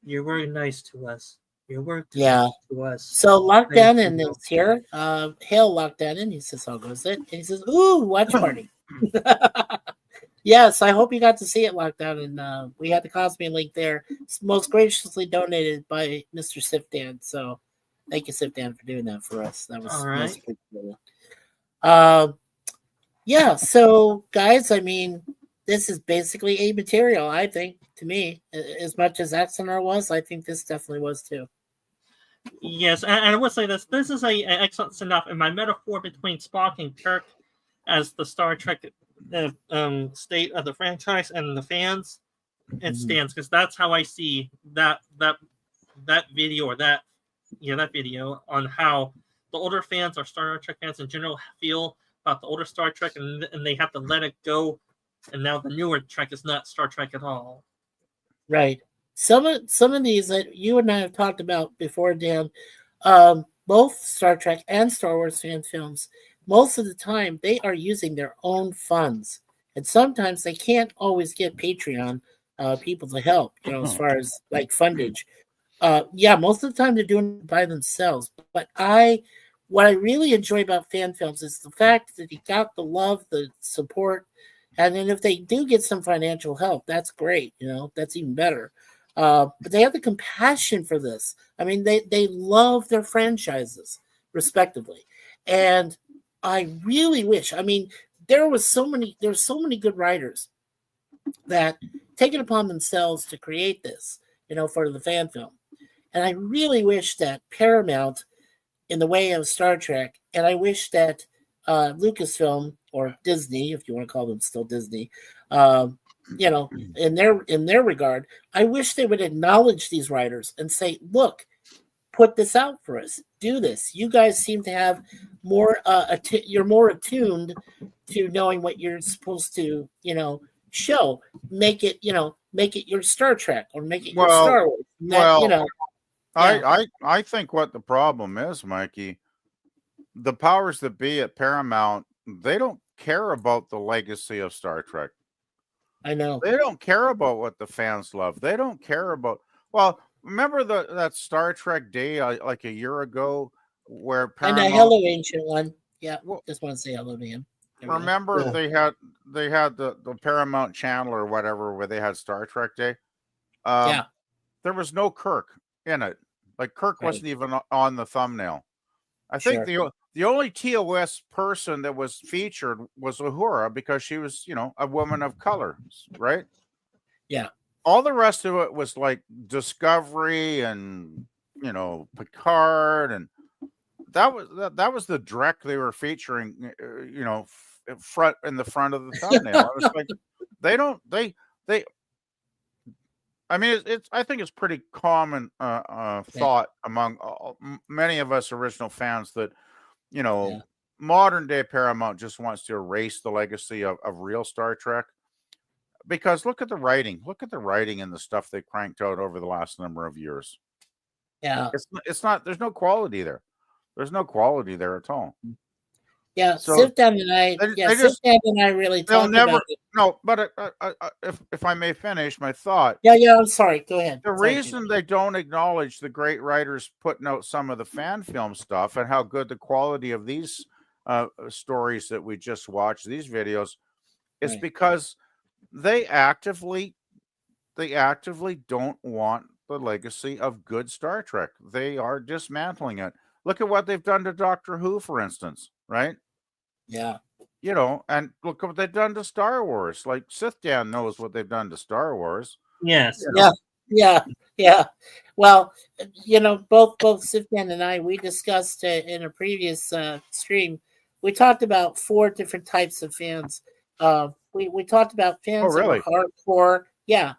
you were nice to us. You were to us. So Lockdown is here. Hail Lockdown in. He says, how goes it? And he says, ooh, watch party. Yes, I hope you got to see it, Lockdown. And we had the Cosby link there. It's most graciously donated by Mr. Sifdan. So thank you, Sifdan, for doing that for us. That was all right. Yeah, so guys, I mean, this is basically A material, I think, to me. As much as Axanar was, I think this definitely was too. Yes, and I would say this is an excellent send-off in my metaphor between Spock and Kirk as the Star Trek state of the franchise and the fans. It stands because that's how I see that video or that video on how the older fans or Star Trek fans in general feel about the older Star Trek, and they have to let it go. And now the newer Trek is not Star Trek at all. Right. Some of these that you and I have talked about before, Dan, both Star Trek and Star Wars fan films, most of the time they are using their own funds, and sometimes they can't always get Patreon people to help. As far as like fundage. Most of the time they're doing it by themselves. But what I really enjoy about fan films is the fact that you got the love, the support, and then if they do get some financial help, that's great. That's even better. But they have the compassion for this. I mean, they love their franchises, respectively. And I really wish, there's so many good writers that take it upon themselves to create this, for the fan film. And I really wish that Paramount, in the way of Star Trek, and I wish that Lucasfilm, or Disney, if you want to call them still Disney, in their regard, I wish they would acknowledge these writers and say, look, put this out for us. Do this. You guys seem to have more, you're more attuned to knowing what you're supposed to, show. Make it your Star Trek, or make it your Star Wars. I think what the problem is, Mikey, the powers that be at Paramount, they don't care about the legacy of Star Trek. I know. They don't care about what the fans love. They don't care about, remember that Star Trek Day like a year ago where Paramount... And a hello, Ancient One. Yeah, just want to say hello to him. Remember they had the Paramount channel or whatever where they had Star Trek Day? There was no Kirk in it. Like, Kirk wasn't even on the thumbnail. I think the only TOS person that was featured was Uhura, because she was, a woman of color, right? Yeah. All the rest of it was like Discovery and, Picard, and that was the Drek they were featuring, in the front of the thumbnail. I was like, I think it's pretty common thought among many of us original fans that, modern day Paramount just wants to erase the legacy of real Star Trek. Because look at the writing. Look at the writing and the stuff they cranked out over the last number of years. Yeah. It's not, there's no quality there. There's no quality there at all. Yeah, so Sifdan and I really talked about it. No, but if I may finish my thought. Yeah, I'm sorry. Go ahead. The reason they don't acknowledge the great writers putting out some of the fan film stuff and how good the quality of these stories that we just watched, these videos, is because they actively don't want the legacy of good Star Trek. They are dismantling it. Look at what they've done to Doctor Who, for instance, right? Yeah. And look what they've done to Star Wars. Like, Sithdan knows what they've done to Star Wars. Yes. Yeah. Well, both Sifdan and I, we discussed in a previous stream, we talked about 4 different types of fans. We talked about fans that were hardcore. Yeah.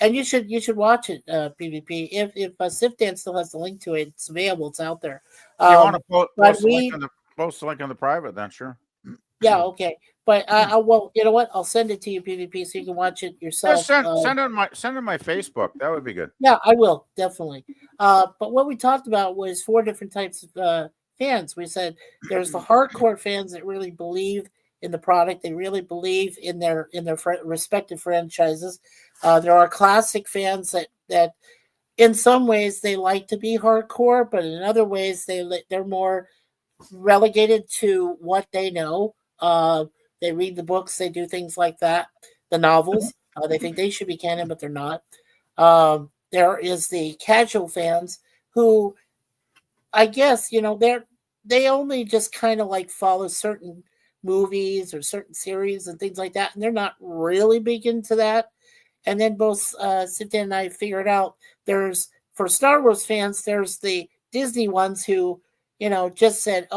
And you should watch it, PvP. If Sifdan still has the link to it, it's available. It's out there. You want to post the link on the private, then sure. Yeah, okay. But well, you know what? I'll send it to you, PvP, so you can watch it yourself. Send it on my Facebook. That would be good. Yeah, I will, definitely. But what we talked about was 4 different types of fans. We said there's the hardcore fans that really believe in the product. They really believe in their respective franchises. There are classic fans that in some ways they like to be hardcore, but in other ways they're more relegated to what they know. They read the books, they do things like that, the novels. They think they should be canon, but they're not. There is the casual fans who, I guess, they only just kind of like follow certain movies or certain series and things like that, and they're not really big into that. And then both Sifdan and I figured out for Star Wars fans, there's the Disney ones who, just said,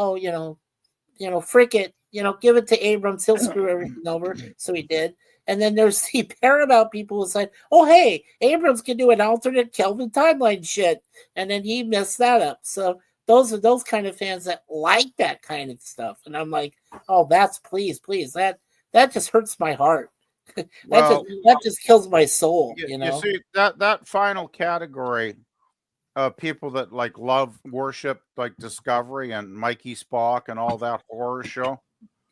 frick it, give it to Abrams, he'll screw everything over. So he did. And then there's the Paramount people who said, oh, hey, Abrams can do an alternate Kelvin timeline shit. And then he messed that up. So those are those kind of fans that like that kind of stuff. And I'm like, oh, that's please. That just hurts my heart. that just kills my soul. You see, that final category of people that like love worship like Discovery and Mikey Spock and all that horror show.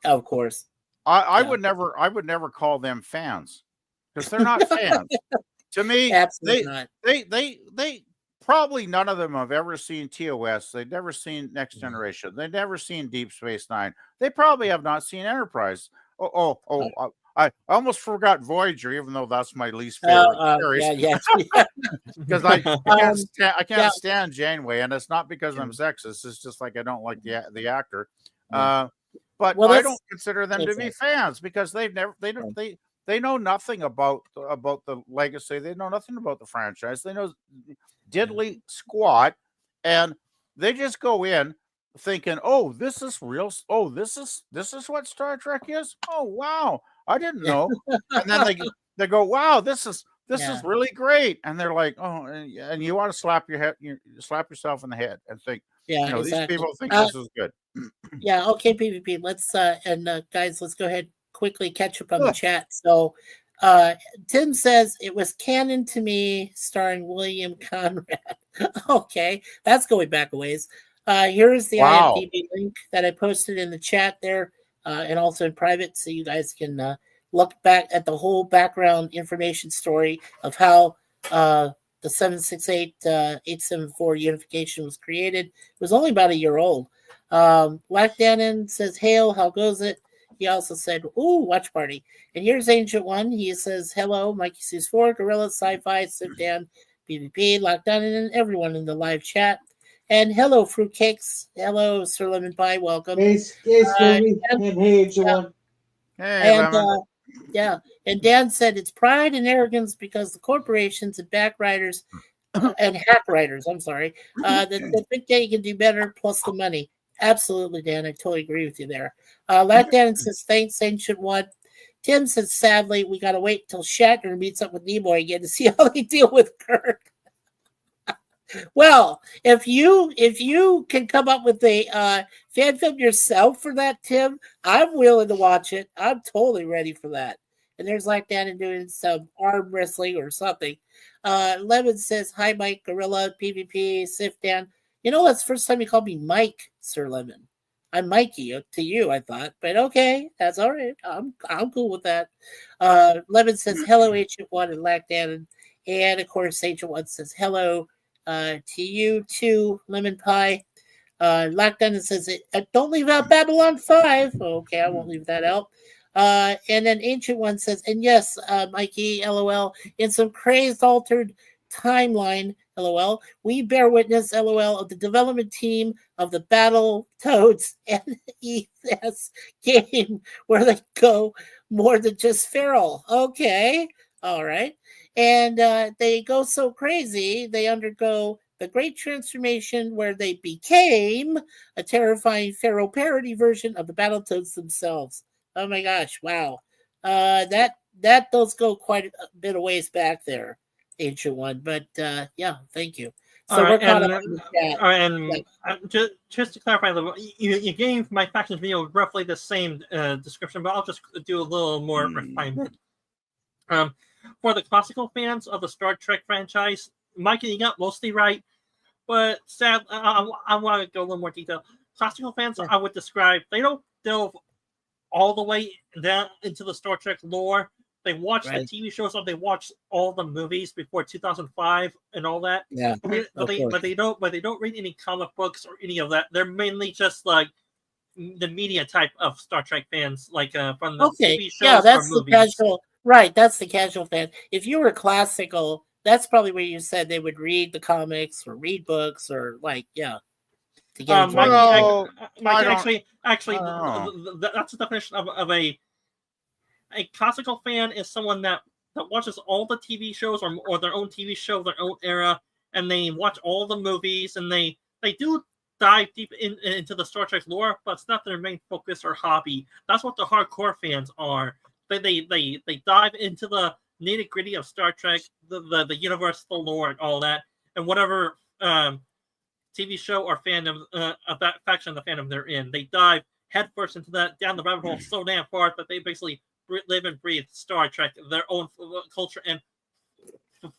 Of course. I would never call them fans, because they're not fans. To me, they probably none of them have ever seen TOS. They've never seen Next Generation. They've never seen Deep Space Nine. They probably have not seen Enterprise. I almost forgot Voyager, even though that's my least favorite series. Because I can't stand Janeway, and it's not because I'm sexist. It's just like I don't like the actor. But I don't consider them to be fans because they know nothing about the legacy. They know nothing about the franchise. They know diddly squat, and they just go in thinking, "Oh, this is real. Oh, this is what Star Trek is. Oh, wow, I didn't know." And then they go, "Wow, this is really great." And they're like, "Oh," and you want to slap yourself in the head and think, exactly. These people think this is good. Yeah, okay, PvP. Let's guys, let's go ahead quickly catch up on the chat. So Tim says it was canon to me, starring William Conrad. Okay, that's going back a ways. Here's the IMDb link that I posted in the chat there, and also in private, so you guys can look back at the whole background information story of how the 768-874 unification was created. It was only about a year old. Black Dannon says, "Hail, how goes it?" He also said, "Ooh, watch party." And here's Ancient One. He says, "Hello, mikeys 4, Gorilla, Sci-Fi, Sifdan, PvP, Lockdown, and everyone in the live chat. And hello, Fruitcakes. Hello, Sir Lemon Pie. Welcome." Hey, Scooby. And hey, Ancient One. Hey, and Dan said it's pride and arrogance because the corporations and backriders and hack writers, I'm sorry, that think they can do better plus the money. Absolutely, Dan. I totally agree with you there. Black Dan says, "Thanks, Ancient One." Tim says, "Sadly, we got to wait until Shatner meets up with Nimoy again to see how they deal with Kirk." Well, if you can come up with a fan film yourself for that, Tim, I'm willing to watch it. I'm totally ready for that. And there's like that and doing some arm wrestling or something. Lemon says, "Hi, Mike, Gorilla, PvP, Sifdan." That's the first time you called me Mike, Sir Lemon. I'm Mikey to you, I thought, but okay, that's all right. I'm cool with that. Lemon says, "Hello, Ancient One," and Lacdan, and of course, Ancient One says, "Hello to you too, Lemon Pie." Lockdown says, "Don't leave out Babylon 5. Okay, I won't leave that out. And then Ancient One says, "And yes, Mikey, LOL, in some crazed altered timeline, LOL, we bear witness, LOL, of the development team of the Battletoads NES game where they go more than just feral." Okay, all right. And they go so crazy, they undergo the great transformation where they became a terrifying feral parody version of the Battletoads themselves. Oh my gosh, wow. That does go quite a bit of ways back there, Ancient One. But yeah, thank you. So we're caught up on the chat. All right, and just to clarify a little, you gave my factions video roughly the same description, but I'll just do a little more refinement. For the classical fans of the Star Trek franchise, Mikey, you got mostly right, but sad, I want to go a little more detail. Classical fans, I would describe, they don't delve all the way down into the Star Trek lore. They watch the TV shows, or they watch all the movies before 2005 and all that. Yeah, but they don't read any comic books or any of that. They're mainly just like the media type of Star Trek fans, like from the TV shows. Yeah, that's or the casual. Right, that's the casual fan. If you were classical, that's probably where you said they would read the comics or read books or like, yeah. To get actually, that's the definition of a classical fan is someone that watches all the TV shows or their own TV show, their own era, and they watch all the movies, and they do dive deep into the Star Trek lore, but it's not their main focus or hobby. That's what the hardcore fans are. They dive into the nitty gritty of Star Trek, the universe, the lore, and all that, and whatever TV show or fandom of that faction of the fandom they're in. They dive headfirst into that, down the rabbit hole so damn far that they basically live and breathe Star Trek, their own culture and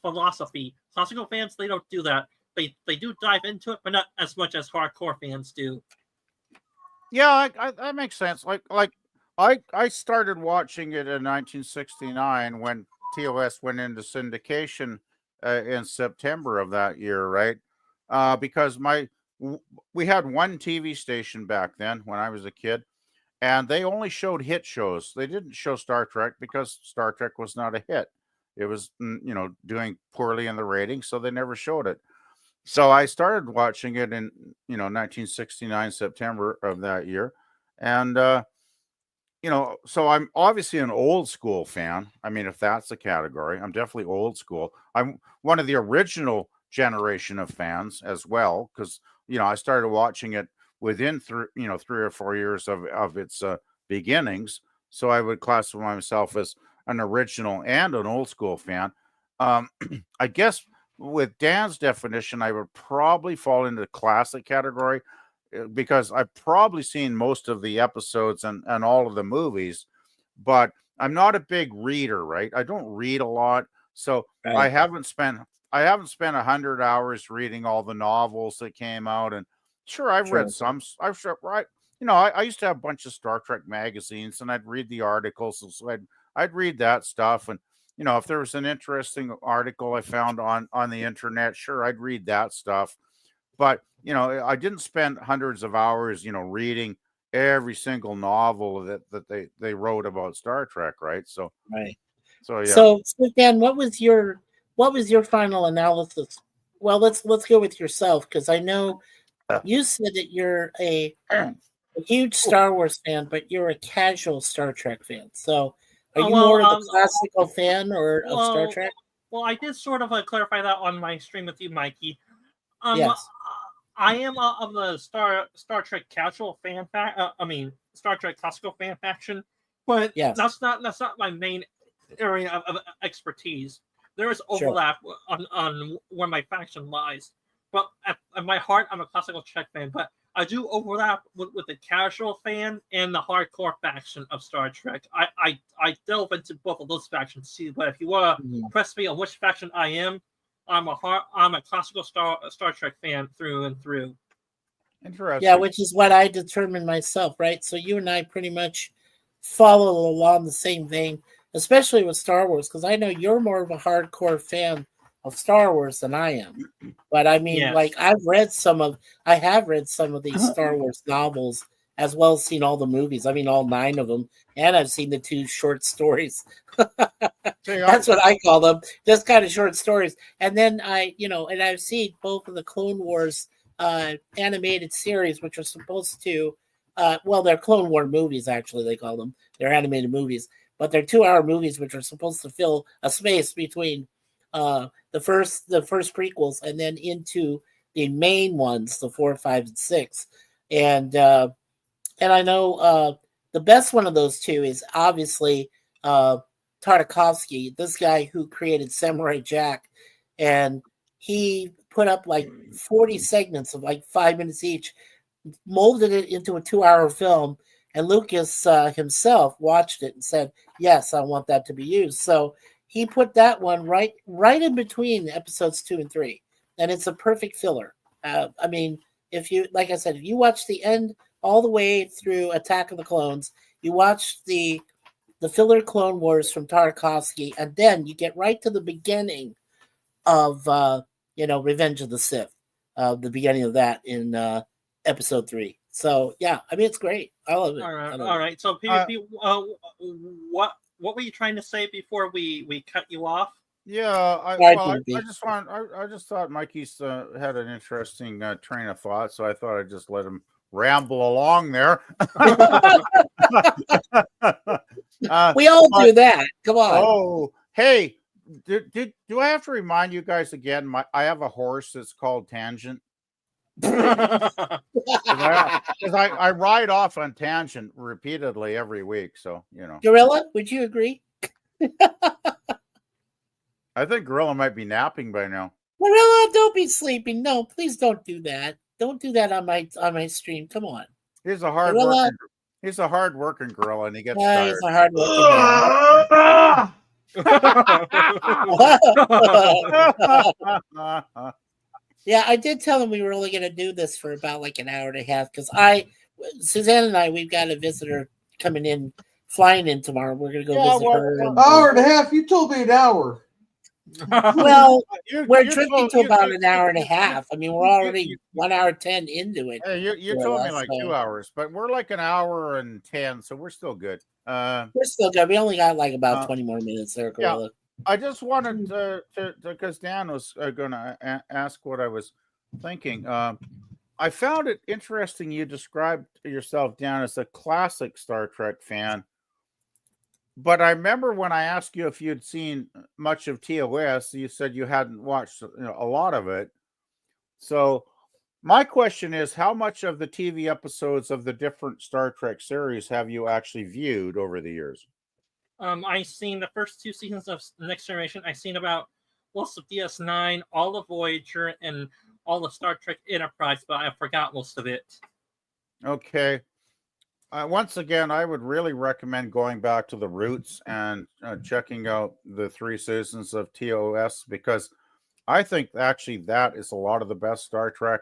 philosophy. Classical fans, they don't do that. They do dive into it, but not as much as hardcore fans do. Yeah, that makes sense. Like I started watching it in 1969 when TOS went into syndication in September of that year, right? Because we had one TV station back then when I was a kid, and they only showed hit shows. They didn't show Star Trek because Star Trek was not a hit. It was, doing poorly in the ratings, so they never showed it. So I started watching it in, 1969, September of that year. And so I'm obviously an old school fan. I mean, if that's the category, I'm definitely old school. I'm one of the original generation of fans as well, because I started watching it within 3 or 4 years of its beginnings. So I would classify myself as an original and an old school fan. I guess with Dan's definition, I would probably fall into the classic category, because I've probably seen most of the episodes and all of the movies, but I'm not a big reader, right? I don't read a lot. So Right. I haven't spent 100 hours reading all the novels that came out. And sure, I've read some. I used to have a bunch of Star Trek magazines, and I'd read the articles. So I'd read that stuff. And if there was an interesting article I found on the internet, sure, I'd read that stuff. But I didn't spend hundreds of hours, reading every single novel that they wrote about Star Trek, right? So right. So yeah. So Dan, what was your final analysis? Well, let's go with yourself, because I know you said that you're a huge Star Wars fan, but you're a casual Star Trek fan. So are you more of a classical fan of Star Trek? Well, I did sort of clarify that on my stream with you, Mikey. Yes. I am of the Star Trek casual fan Star Trek classical fan faction, but yes. that's not my main area of expertise. There is overlap on where my faction lies, but at my heart, I'm a classical Trek fan. But I do overlap with the casual fan and the hardcore faction of Star Trek. I delve into both of those factions. See, but if you want to press me on which faction I am, I'm a classical Star Trek fan through and through. Interesting. Yeah, which is what I determined myself, right? So you and I pretty much follow along the same vein, especially with Star Wars, because I know you're more of a hardcore fan of Star Wars than I am. But I mean, like I have read some of these Star Wars novels, as well as seen all the movies. I mean, all 9 of them, and I've seen the 2 short stories. That's what I call them, just kind of short stories. And then and I've seen both of the Clone Wars animated series, which are supposed to, they're Clone War movies, actually, they call them. They're animated movies, but they're 2-hour movies, which are supposed to fill a space between the first prequels and then into the main ones, the 4, 5, and 6. And I know the best one of those 2 is obviously Tartakovsky, this guy who created Samurai Jack, and he put up like 40 segments of like 5 minutes each, molded it into a 2-hour film, and Lucas himself watched it and said, yes, I want that to be used. So he put that one right in between episodes 2 and 3, and it's a perfect filler. I mean, if you watch the end all the way through Attack of the Clones, you watch the filler Clone Wars from Tartakovsky, and then you get right to the beginning of Revenge of the Sith, the beginning of that in episode 3. So yeah, I mean, it's great. I love it. All right. So PvP, what were you trying to say before we cut you off? Yeah, I just thought Mikey's had an interesting train of thought, so I thought I'd just let him ramble along there. We all do that. Come on. Oh, hey, do I have to remind you guys again? I have a horse that's called Tangent. Because I ride off on Tangent repeatedly every week, so Gorilla, would you agree? I think Gorilla might be napping by now. Gorilla, don't be sleeping. No, please don't do that. Don't do that on my stream. Come on. He's a hard working gorilla, and he gets tired. He's a hard working man. Yeah, I did tell him we were only going to do this for about like an hour and a half, because Suzanne and I, we've got a visitor flying in tomorrow. We're going to go visit her. An hour and a half? You told me an hour. Well, we're drifting to about an hour and a half. I mean, we're already 1 hour 10 into it. Hey, you told me like 2 hours, but we're like an hour and 10, so we're still good. We're still good. We only got like about 20 more minutes there, Gorilla. Yeah, I just wanted to because Dan was going to ask what I was thinking. I found it interesting you described yourself, Dan, as a classic Star Trek fan. But I remember when I asked you if you'd seen much of TOS, you said you hadn't watched a lot of it. So my question is, how much of the TV episodes of the different Star Trek series have you actually viewed over the years? I've seen the first 2 seasons of The Next Generation. I've seen about most of DS9, all of Voyager, and all of Star Trek Enterprise, but I forgot most of it. Okay. Once again, I would really recommend going back to the roots and checking out the 3 seasons of TOS, because I think actually that is a lot of the best Star Trek,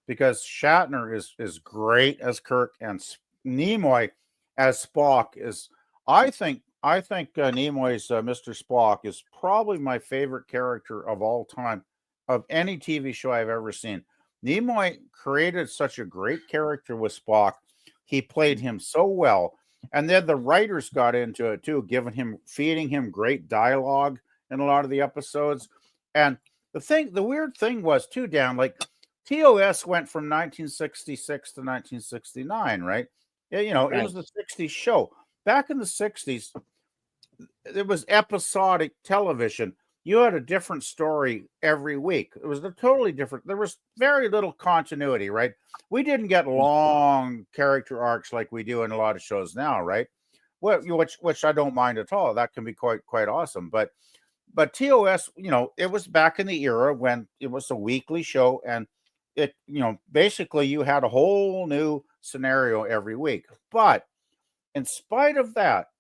because Shatner is great as Kirk, and Nimoy as Spock is. I think Nimoy's Mr. Spock is probably my favorite character of all time of any TV show I've ever seen. Nimoy created such a great character with Spock. He played him so well. And then the writers got into it too, feeding him great dialogue in a lot of the episodes. And the weird thing was too, Dan, like TOS went from 1966 to 1969, right? It was the 60s show. Back in the 60s, it was episodic television. You had a different story every week. It was totally different. There was very little continuity, right? We didn't get long character arcs like we do in a lot of shows now, right? Which I don't mind at all. That can be quite awesome. But TOS, it was back in the era when it was a weekly show, and it, basically you had a whole new scenario every week. But in spite of that,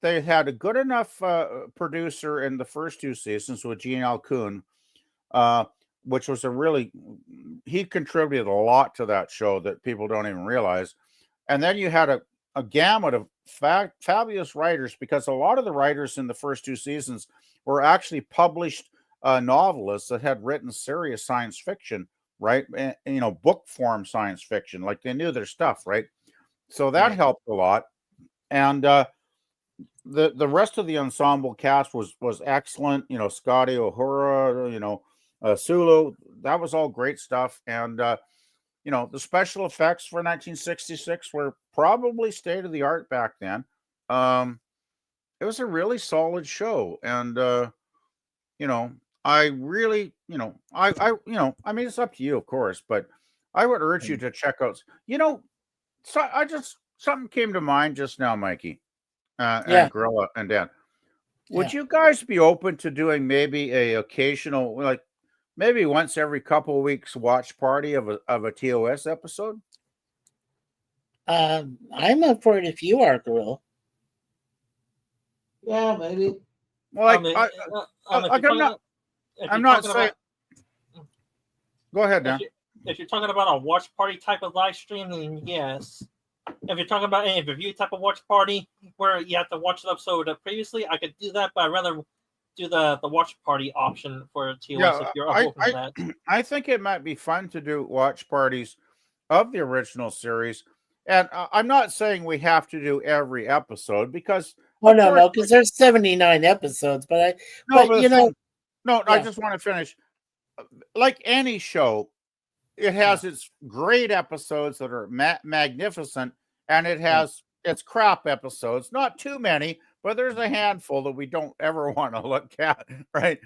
they had a good enough producer in the first 2 seasons with Gene Alcoon, which was he contributed a lot to that show that people don't even realize. And then you had a gamut of fabulous writers, because a lot of the writers in the first 2 seasons were actually published novelists that had written serious science fiction, right? And, book form science fiction, like they knew their stuff, right? So that helped a lot. And the rest of the ensemble cast was excellent. Scotty O'Hara, Sulu, that was all great stuff. And the special effects for 1966 were probably state of the art back then. It was a really solid show, and I really, I mean, it's up to you, of course, but I would urge you to check out. So something came to mind just now, Mikey. And Gorilla and Dan. Would you guys be open to doing maybe a occasional, like maybe once every couple of weeks, watch party of a TOS episode? I'm up for it if you are, Gorilla. Yeah, maybe. Well, I'm not saying. Go ahead, Dan. If you're talking about a watch party type of live stream, then yes. If you're talking about a review type of watch party where you have to watch the episode previously, I could do that, but I'd rather do the watch party option for TOS if you're open to that. I think it might be fun to do watch parties of the original series. And I'm not saying we have to do every episode, because because there's 79 episodes, I just want to finish. Like any show, it has its great episodes that are magnificent, and it has its crap episodes. Not too many, but there's a handful that we don't ever want to look at, right?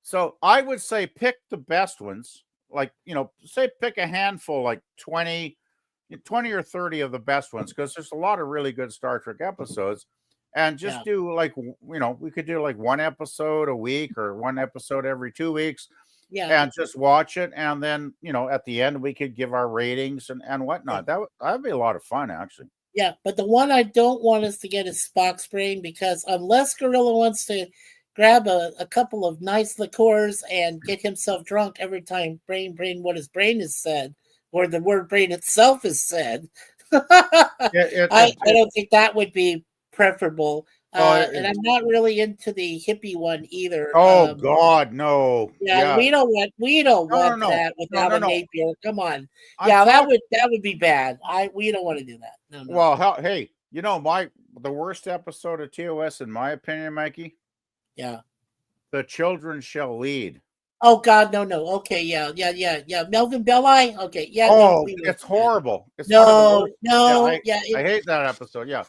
So I would say pick the best ones. Like, say pick a handful, like 20 or 30 of the best ones, because there's a lot of really good Star Trek episodes. And just do we could do like one episode a week or one episode every 2 weeks. Yeah. And just watch it. And then, at the end, we could give our ratings and whatnot. That'd be a lot of fun, actually. Yeah. But the one I don't want us to get is Spock's brain, because unless Gorilla wants to grab a couple of nice liqueurs and get himself drunk every time brain, what his brain is said, or the word brain itself is said, I don't think that would be preferable. And I'm not really into the hippie one either. Oh God, no! Yeah, we don't want that without a Napier. Come on, that would be bad. We don't want to do that. No. Well, hey, the worst episode of TOS, in my opinion, Mikey. Yeah, The Children Shall Lead. Oh God, no. Okay, yeah. Melvin Belli. Okay, yeah. Oh, no, it's horrible. It's one of no, the worst. yeah. I hate that episode. Yeah,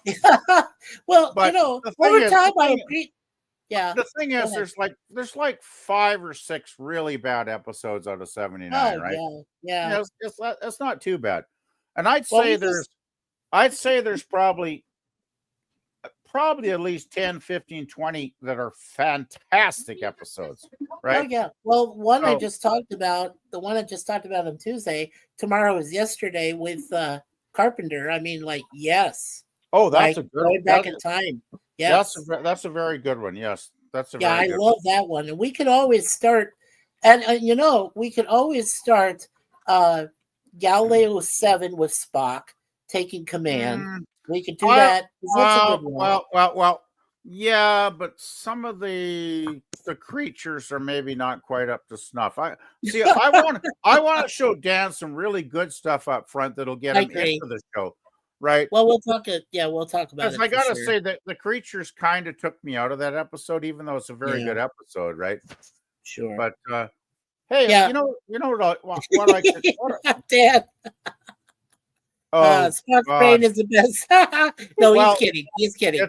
Well, but the thing over is, time, I agree. Yeah. the thing is, there's like 5 or 6 really bad episodes out of 79, Oh right? yeah. It's not too bad, and I'd Well, say there's probably at least 10, 15, 20 that are fantastic episodes, right? Oh yeah. Well, the one I just talked about on Tuesday. Tomorrow is yesterday with Carpenter. I mean, like, yes. Oh, that's a good going back in time. Yes. That's a very good one. Yes, that's a yeah. very I good love that one, and we could always start. And we could always start Galileo 7 with Spock taking command. We could do that. That's a good one. Well, yeah, but some of the creatures are maybe not quite up to snuff. I want to show Dan some really good stuff up front that'll get him into the show, right? Well, we'll talk about it. Because I gotta say that the creatures kind of took me out of that episode, even though it's a very good episode, right? Sure. But hey, you know what I could, Dan. Spock's brain is the best. No, well, he's kidding.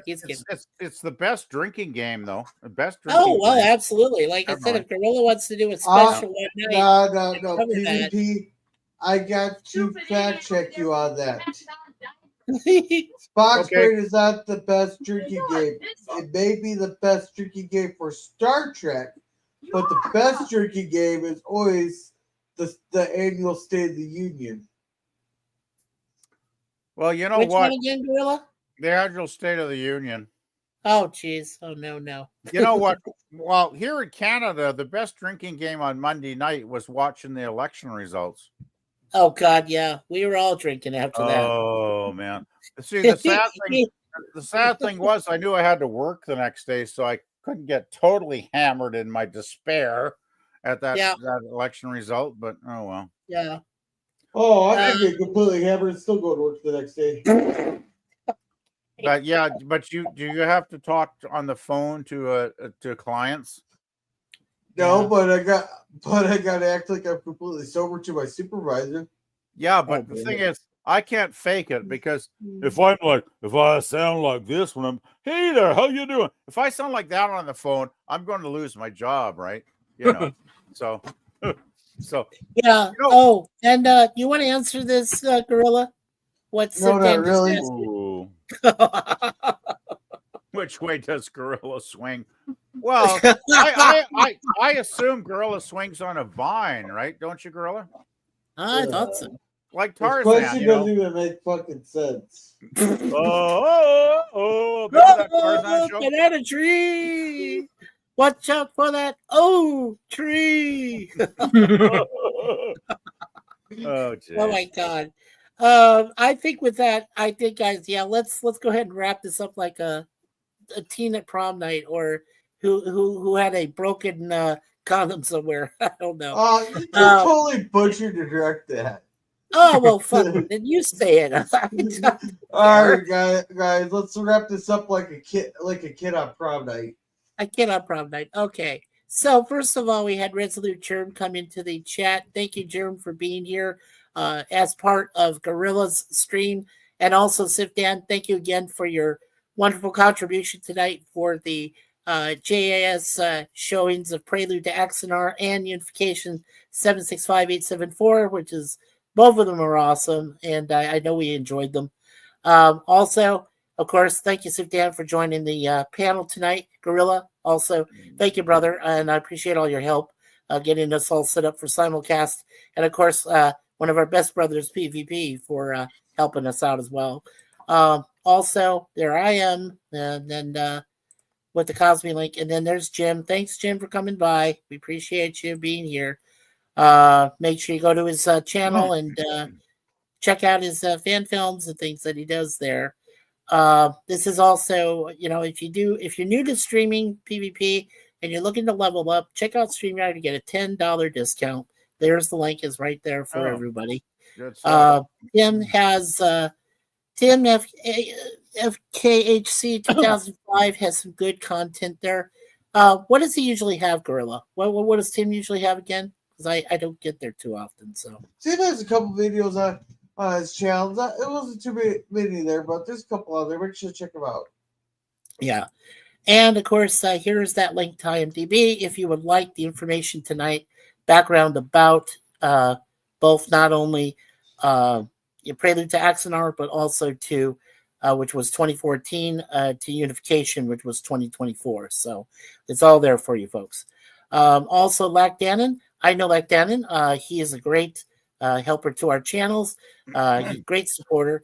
It's the best drinking game, though. The best drinking game. Game. Absolutely. Like I said, if Gorilla wants to do a special one night. No. PvP, I got to fact check you on that. Spock's brain is not the best drinking game. It may be the best drinking game for Star Trek, but the best drinking game is always the annual State of the Union. Well, you know Which what? One again, Gorilla? The annual State of the Union. Oh, jeez. Oh, no. You know what? Well, here in Canada, the best drinking game on Monday night was watching the election results. Oh, God, yeah. We were all drinking after that. Oh, man. See, the sad thing was I knew I had to work the next day, so I couldn't get totally hammered in my despair at that election result, but oh, well. Yeah. Oh, I could get completely hammered and still go to work the next day. But do you have to talk on the phone to clients? No, but I got to act like I'm completely sober to my supervisor. Yeah, but the thing is, I can't fake it because if I sound like this when I'm, hey there, how you doing? If I sound like that on the phone, I'm going to lose my job, right? So. Yeah. And you want to answer this, Gorilla? What's no, not really. Which way does Gorilla swing? Well, I assume Gorilla swings on a vine, right? Don't you, Gorilla? I thought so. Like Tarzan. This question doesn't even make fucking sense. Banana tree. Watch out for that tree. Oh, geez. Oh my God. I think with that, guys, let's go ahead and wrap this up like a teen at prom night, or who had a broken condom somewhere. I don't know. You totally butchered to direct that. Oh well, fuck. Then you say it. All right, guys, let's wrap this up like a kid on prom night. A kid on prom night. Okay. So first of all, we had Resolute Germ come into the chat. Thank you, Germ, for being here as part of Gorilla's stream. And also, Sifdan, thank you again for your wonderful contribution tonight for the JAS showings of Prelude to Axanar and Unification 765874, which is, both of them are awesome. And I know we enjoyed them. Also, of course, thank you, Sifdan, for joining the panel tonight. Gorilla, also, thank you, brother. And I appreciate all your help getting us all set up for simulcast. And, of course, one of our best brothers, PvP, for helping us out as well. Also, there I am, and then with the Cosme link. And then there's Jim. Thanks, Jim, for coming by. We appreciate you being here. Make sure you go to his channel and check out his fan films and things that he does there. This is also, if you're new to streaming PvP and you're looking to level up, check out StreamYard to get a $10 discount. There's the link is right there for everybody. Tim has Tim FKHC 2005 has some good content there. What does he usually have, Gorilla? What does Tim usually have again? Because I don't get there too often. So Tim has a couple videos on his channel. It wasn't too many there, but there's a couple out there. Make sure to check them out. Yeah. And of course, here's that link to IMDb if you would like the information tonight, background about both not only Prelude to Axanar, but also to which was 2014 to Unification, which was 2024. So it's all there for you folks. Also, Lac Dannon. I know Lac Dannon. He is a great helper to our channels. He's a great supporter.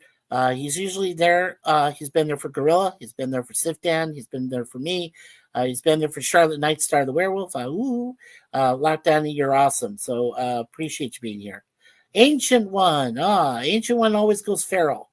He's usually there. He's been there for Gorilla. He's been there for Sifdan. He's been there for me. He's been there for Charlotte Nightstar the Werewolf. Lac Dannon, you're awesome. So appreciate you being here. Ancient One. Ancient One always goes feral.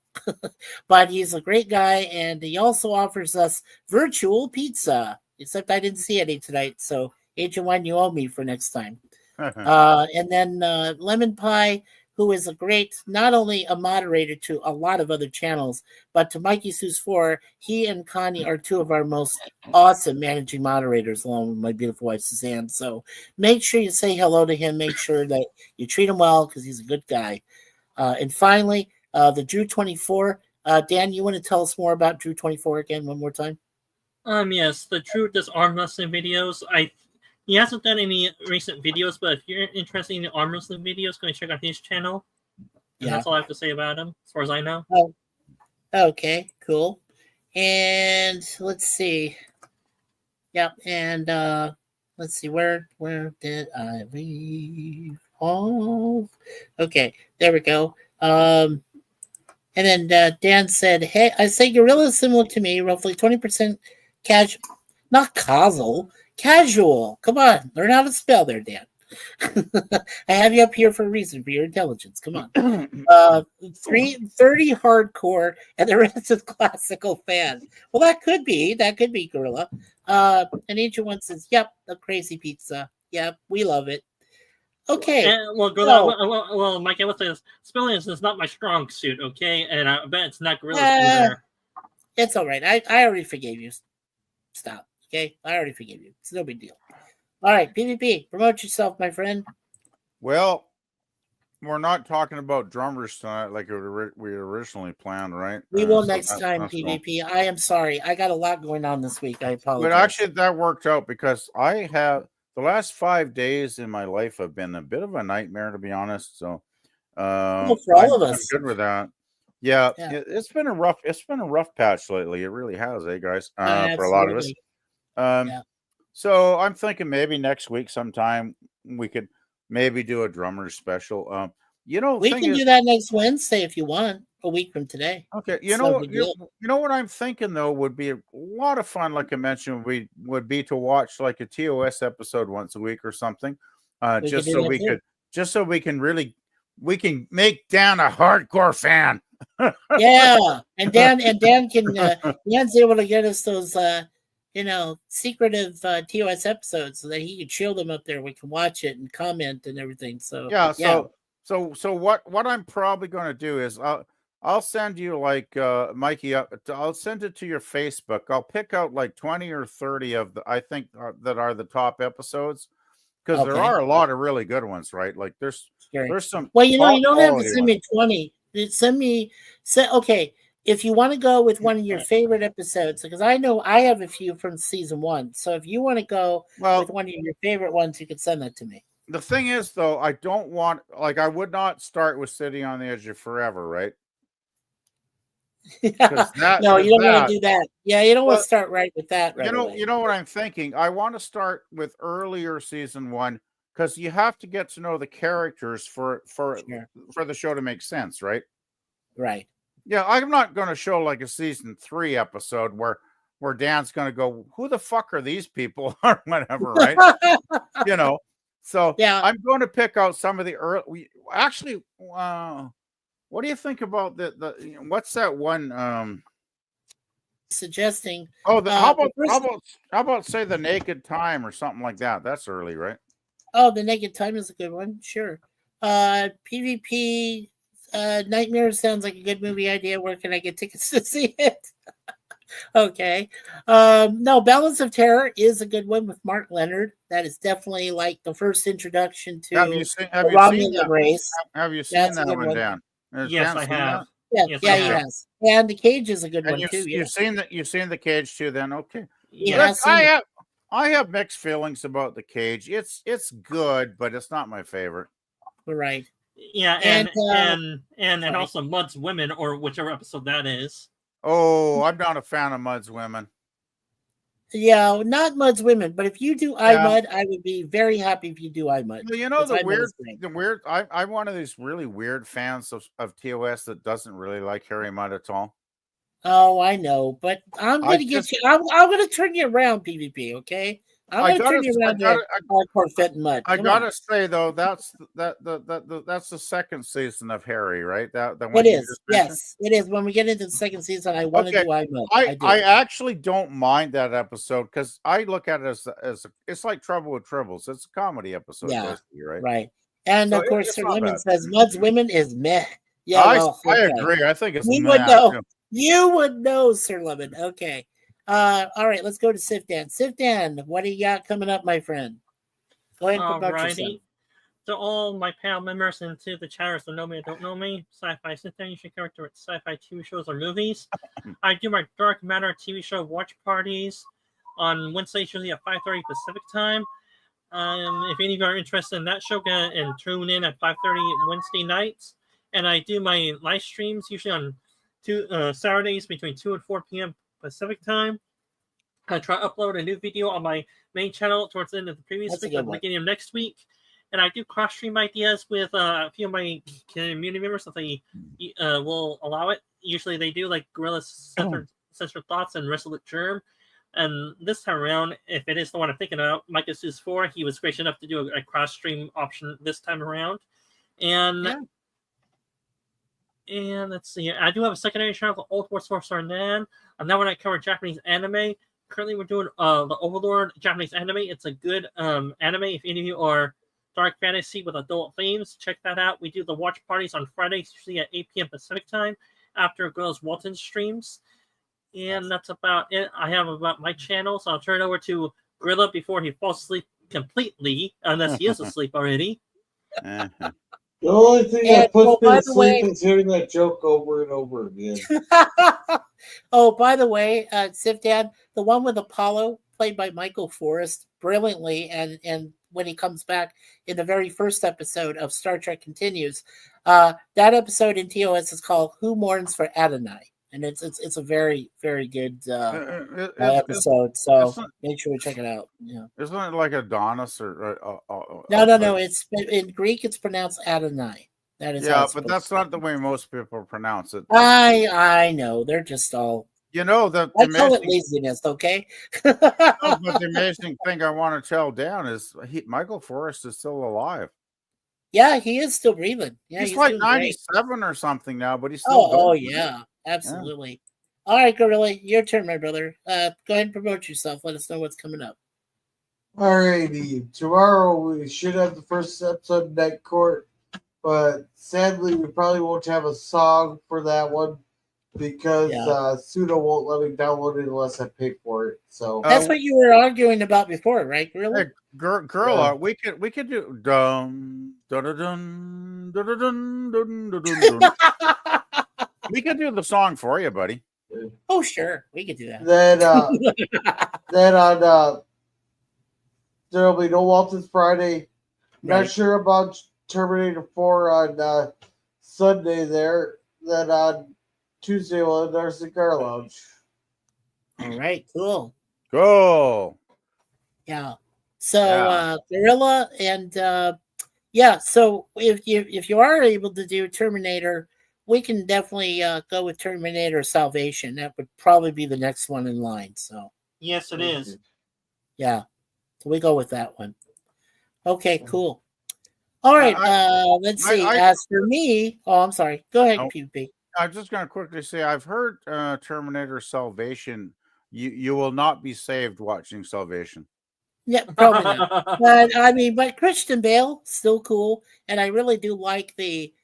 But he's a great guy, and he also offers us virtual pizza. Except I didn't see any tonight, so Ancient One, you owe me for next time. And then Lemon Pie, who is a great, not only a moderator to a lot of other channels, but to Mikey's Who's For, he and Connie are two of our most awesome managing moderators, along with my beautiful wife, Suzanne. So make sure you say hello to him. Make sure that you treat him well, because he's a good guy. And finally, the Drew 24. Dan, you want to tell us more about Drew 24 again one more time? Yes, the Drew does arm wrestling videos. He hasn't done any recent videos, but if you're interested in the arm wrestling videos, go and check out his channel. And that's all I have to say about him, as far as I know. Oh, okay, cool. And let's see. Yep, and let's see, where did I leave off? Okay, there we go. And then Dan said, hey, I say Gorilla is similar to me, roughly 20% casual, not casual. Come on, learn how to spell there, Dan. I have you up here for a reason, for your intelligence. Come on. 30 hardcore, and the rest is classical fan. Well, that could be Gorilla. And Ancient One says, yep, the crazy pizza. Yep, we love it. Okay. Well, Mike, I would say this. Spelling is not my strong suit, okay? And I bet it's not Gorilla's either. It's all right. I already forgave you. Stop. Okay? I already forgave you. It's no big deal. All right, PvP, promote yourself, my friend. Well, we're not talking about drummers tonight like we originally planned, right? We will next time, PvP. Cool. I am sorry. I got a lot going on this week. I apologize. But actually, that worked out because I have the last 5 days in my life have been a bit of a nightmare, to be honest. So, for all of us, I'm good with that. Yeah. It's been a rough patch lately. It really has, guys. For a lot of us. So I'm thinking maybe next week sometime we could maybe do a drummer's special. We can do that next Wednesday if you want, a week from today. Okay, you know what I'm thinking though would be a lot of fun. Like I mentioned, would be to watch like a TOS episode once a week or something, just so we can make Dan a hardcore fan. Yeah, and Dan can Dan's able to get us those secretive TOS episodes so that he can show them up there. We can watch it and comment and everything. So So what I'm probably going to do is I'll send you like Mikey up. I'll send it to your Facebook. I'll pick out like 20 or 30 of the that are the top episodes because there are a lot of really good ones, right? Like there's some. Well, you don't have to send me 20. Okay. If you want to go with one of your favorite episodes, because I know I have a few from season 1. So if you want to go with one of your favorite ones, you can send that to me. The thing is, though, I don't want, I would not start with City on the Edge of Forever, right? No, you don't want to do that. Yeah, you don't want to start right with that. Right you know what I'm thinking? I want to start with earlier season 1 because you have to get to know the characters for the show to make sense, right? Right. Yeah, I'm not going to show like a season 3 episode where Dan's going to go, who the fuck are these people or whatever, right? So I'm going to pick out some of the early. Actually, what do you think about the what's that one? Suggesting. Oh, how about say the Naked Time or something like that? That's early, right? Oh, the Naked Time is a good one. Sure. PvP. Nightmare sounds like a good movie idea. Where can I get tickets to see it? Okay. No, Balance of Terror is a good one with Mark Leonard. That is definitely like the first introduction to the Romulan race. Have you seen that one, Dan? Yes, I have. Yeah, he has. And The Cage is a good one too. You've seen The Cage too, then? Okay. Yeah, I have mixed feelings about The Cage. It's good, but it's not my favorite. Right. Yeah, and also Mud's Women, or whichever episode that is. Oh, I'm not a fan of Mud's Women. Yeah, not Mud's Women, but if you do iMud, I would be very happy if you do iMud. Well, you know, the weird. I'm one of these really weird fans of TOS that doesn't really like Harry Mudd at all. Oh, I know, but I'm gonna get you. I'm gonna turn you around, PvP. Okay, I'm gonna turn you around to hardcore Fit and Mud. I gotta say though, that's the second season of Harry, right? That it is. Yes, it is. When we get into the second season, I want to do iMud. I actually don't mind that episode because I look at it as it's like Trouble with Tribbles. It's a comedy episode, basically, right? Right. And so of course, Sir Lemon says Mud's Women is meh. Yeah, I agree. I think it's we would know. You would know, Sir Lemon. Okay. All right, let's go to Sifdan. Sifdan, what do you got coming up, my friend? Go ahead and promote yourself. To all my panel members and to the chatters that know me or don't know me, Sci-Fi Sifdan, you should character with sci-fi TV shows or movies. I do my Dark Matter TV show watch parties on Wednesdays, usually at 5:30 Pacific time. If any of you are interested in that show, go and tune in at 5:30 Wednesday nights. And I do my live streams usually on Saturdays between 2 and 4 p.m. Pacific time. I try to upload a new video on my main channel towards the end of the previous week at the beginning of next week. And I do cross-stream ideas with a few of my community members if they will allow it. Usually they do, like Gorilla Censored Thoughts and Resolute Germ. And this time around, if it is the one I'm thinking about, Micah Zeus 4, he was gracious enough to do a cross-stream option this time around. And let's see. I do have a secondary channel called Old War Sorcerer Nan. And now when I cover Japanese anime, currently we're doing the Overlord Japanese anime. It's a good anime. If any of you are dark fantasy with adult themes, check that out. We do the watch parties on Fridays, usually at 8 p.m. Pacific time, after Girls Walton streams. And that's about it. I have about my channel, so I'll turn it over to Gorilla before he falls asleep completely, unless he is asleep already. The only thing that puts me to sleep is hearing that joke over and over again. Oh, by the way, Sifdan, the one with Apollo, played by Michael Forrest, brilliantly, and when he comes back in the very first episode of Star Trek Continues, that episode in TOS is called "Who Mourns for Adonai," and it's a very, very good episode. So make sure we check it out. Yeah, isn't it like Adonis or? No. It's in Greek. It's pronounced Adonai. That is. Yeah, but that's not the way most people pronounce it. I know. They're just all. You know I call it laziness. Okay. But the amazing thing I want to tell Dan is Michael Forrest is still alive. Yeah, he is still breathing. Yeah, he's like 97 or something now, but he's still. Oh yeah, absolutely. Yeah. All right, Gorilla, your turn, my brother. Go ahead and promote yourself. Let us know what's coming up. All righty. Tomorrow we should have the first episode of Night Court, but sadly we probably won't have a song for that one because Sudo won't let me download it unless I pay for it. So that's what you were arguing about before, right, Gorilla? Hey, Gorilla, we could do dum dun dun dun dun dun dun dun dun. We could do the song for you, buddy. Oh, sure, we could do that. Then on there'll be no Walton's Friday. Not sure about Terminator 4 on Sunday there. Then on Tuesday we'll have our Cigar Lounge. All right, cool. Go. Yeah. So Gorilla and so if you are able to do Terminator, we can definitely go with Terminator Salvation. That would probably be the next one in line. So yes, it is. Yeah. So we go with that one. Okay, cool. All right. Let's see. As for me, I'm sorry. Go ahead, PvP. I'm just going to quickly say I've heard Terminator Salvation. You will not be saved watching Salvation. Yeah, probably not. But Christian Bale still cool, and I really do like the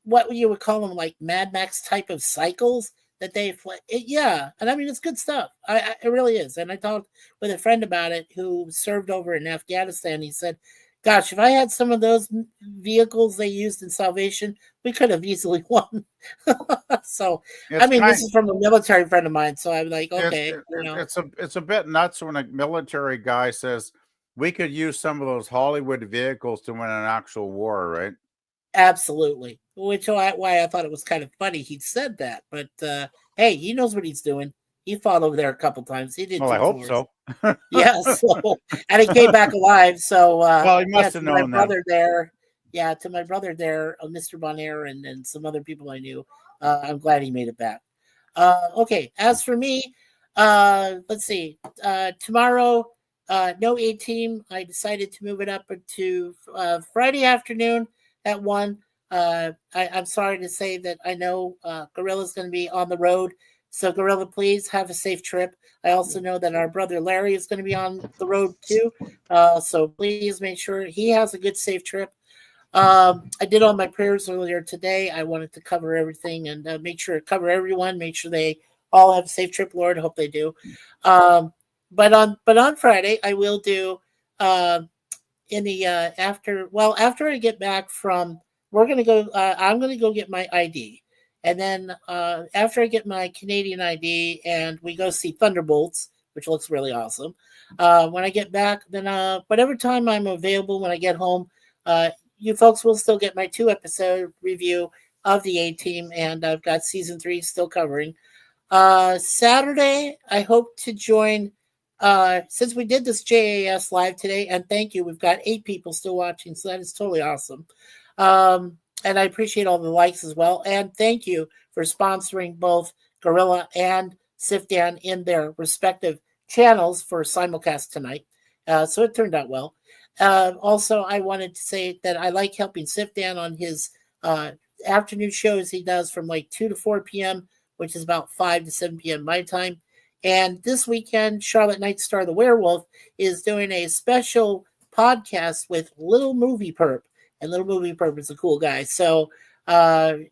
what you would call them, like Mad Max type of cycles that they yeah, and I mean it's good stuff. It really is. And I talked with a friend about it who served over in Afghanistan. He said, "Gosh, if I had some of those vehicles they used in Salvation, we could have easily won." So I mean, this is from a military friend of mine. So I'm like, okay, it's a bit nuts when a military guy says we could use some of those Hollywood vehicles to win an actual war, right? Absolutely. Which why I thought it was kind of funny he said that. But hey, he knows what he's doing. He fought over there a couple times. He did. Well, I hope so. Yeah. So, and he came back alive. So well, he must have known my brother there. Yeah, to my brother there, Mr. Bonaire, and some other people I knew. I'm glad he made it back. Okay. As for me, let's see. Tomorrow, no A-Team. I decided to move it up to Friday afternoon at 1. I'm sorry to say that I know Gorilla's going to be on the road. So, Gorilla, please have a safe trip. I also know that our brother Larry is going to be on the road too. So, please make sure he has a good, safe trip. I did all my prayers earlier today. I wanted to cover everything and make sure to cover everyone. Make sure they all have a safe trip, Lord. I hope they do. But on Friday, I will do in the after I get back from, we're gonna go. I'm gonna go get my ID, and then after I get my Canadian ID, and we go see Thunderbolts, which looks really awesome. When I get back, then whatever time I'm available when I get home, you folks will still get my 2-episode review of the A-Team, and I've got season 3 still covering. Saturday, I hope to join. Since we did this JAS live today, and thank you, we've got 8 people still watching, so that is totally awesome. And I appreciate all the likes as well. And thank you for sponsoring both Gorilla and Sifdan in their respective channels for simulcast tonight. So it turned out well. Also, I wanted to say that I like helping Sifdan on his afternoon shows he does from like 2 to 4 p.m., which is about 5 to 7 p.m. my time. And this weekend, Charlotte Nightstar the Werewolf is doing a special podcast with Little Movie Perp. And Little Movie Perp is a cool guy. So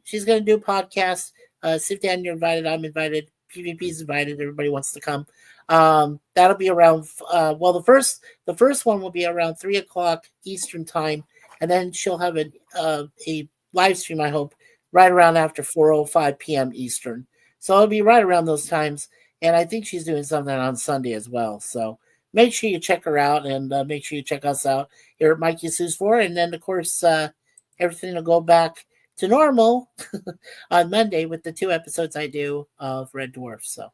she's going to do a podcast. Sifdan, you're invited. I'm invited. PvP's invited. Everybody wants to come. That'll be around, the first one will be around 3 o'clock Eastern time. And then she'll have a live stream, I hope, right around after 4:05 p.m. Eastern. So it'll be right around those times. And I think she's doing something on Sunday as well. So make sure you check her out, and make sure you check us out here at Mikey's Who's For. And then, of course, everything will go back to normal on Monday with the 2 episodes I do of Red Dwarf. So,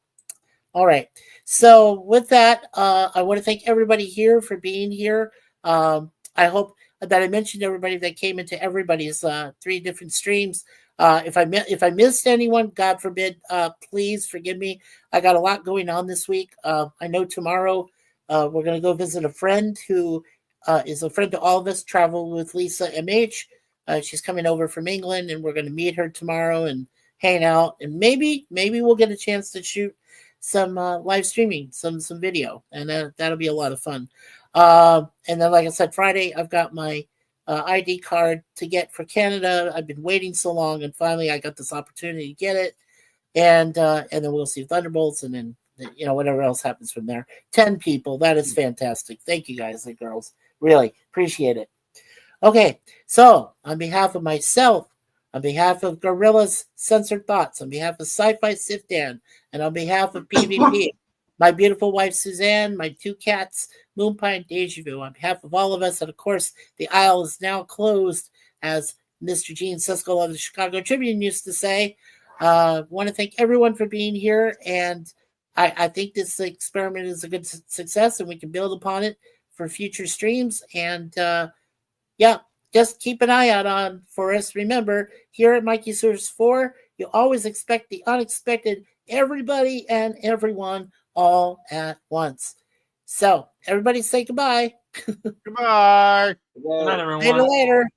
all right. So with that, I want to thank everybody here for being here. I hope that I mentioned everybody that came into everybody's 3 different streams. If I missed anyone, God forbid, please forgive me. I got a lot going on this week. I know tomorrow we're going to go visit a friend who is a friend to all of us, travel with Lisa MH. She's coming over from England, and we're going to meet her tomorrow and hang out. And maybe we'll get a chance to shoot some live streaming, some video. And that'll be a lot of fun. And then, like I said, Friday, I've got my ID card to get for Canada. I've been waiting so long, and finally I got this opportunity to get it. And then we'll see Thunderbolts, and then whatever else happens from there. 10 people, that is fantastic. Thank you guys and girls, really appreciate it. Okay, so on behalf of myself, on behalf of Gorilla's Censored Thoughts, on behalf of Sci-Fi Sifdan, and on behalf of PvP, my beautiful wife Suzanne, my 2 cats, Moonpie, Deja Vu, on behalf of all of us, and of course, the aisle is now closed, as Mr. Gene Siskel of the Chicago Tribune used to say. Want to thank everyone for being here, and I think this experiment is a good success, and we can build upon it for future streams. And just keep an eye out for us. Remember, here at Mikey's Who's For, you always expect the unexpected, everybody and everyone all at once. So, everybody say goodbye. Goodbye. Good night, everyone. Later.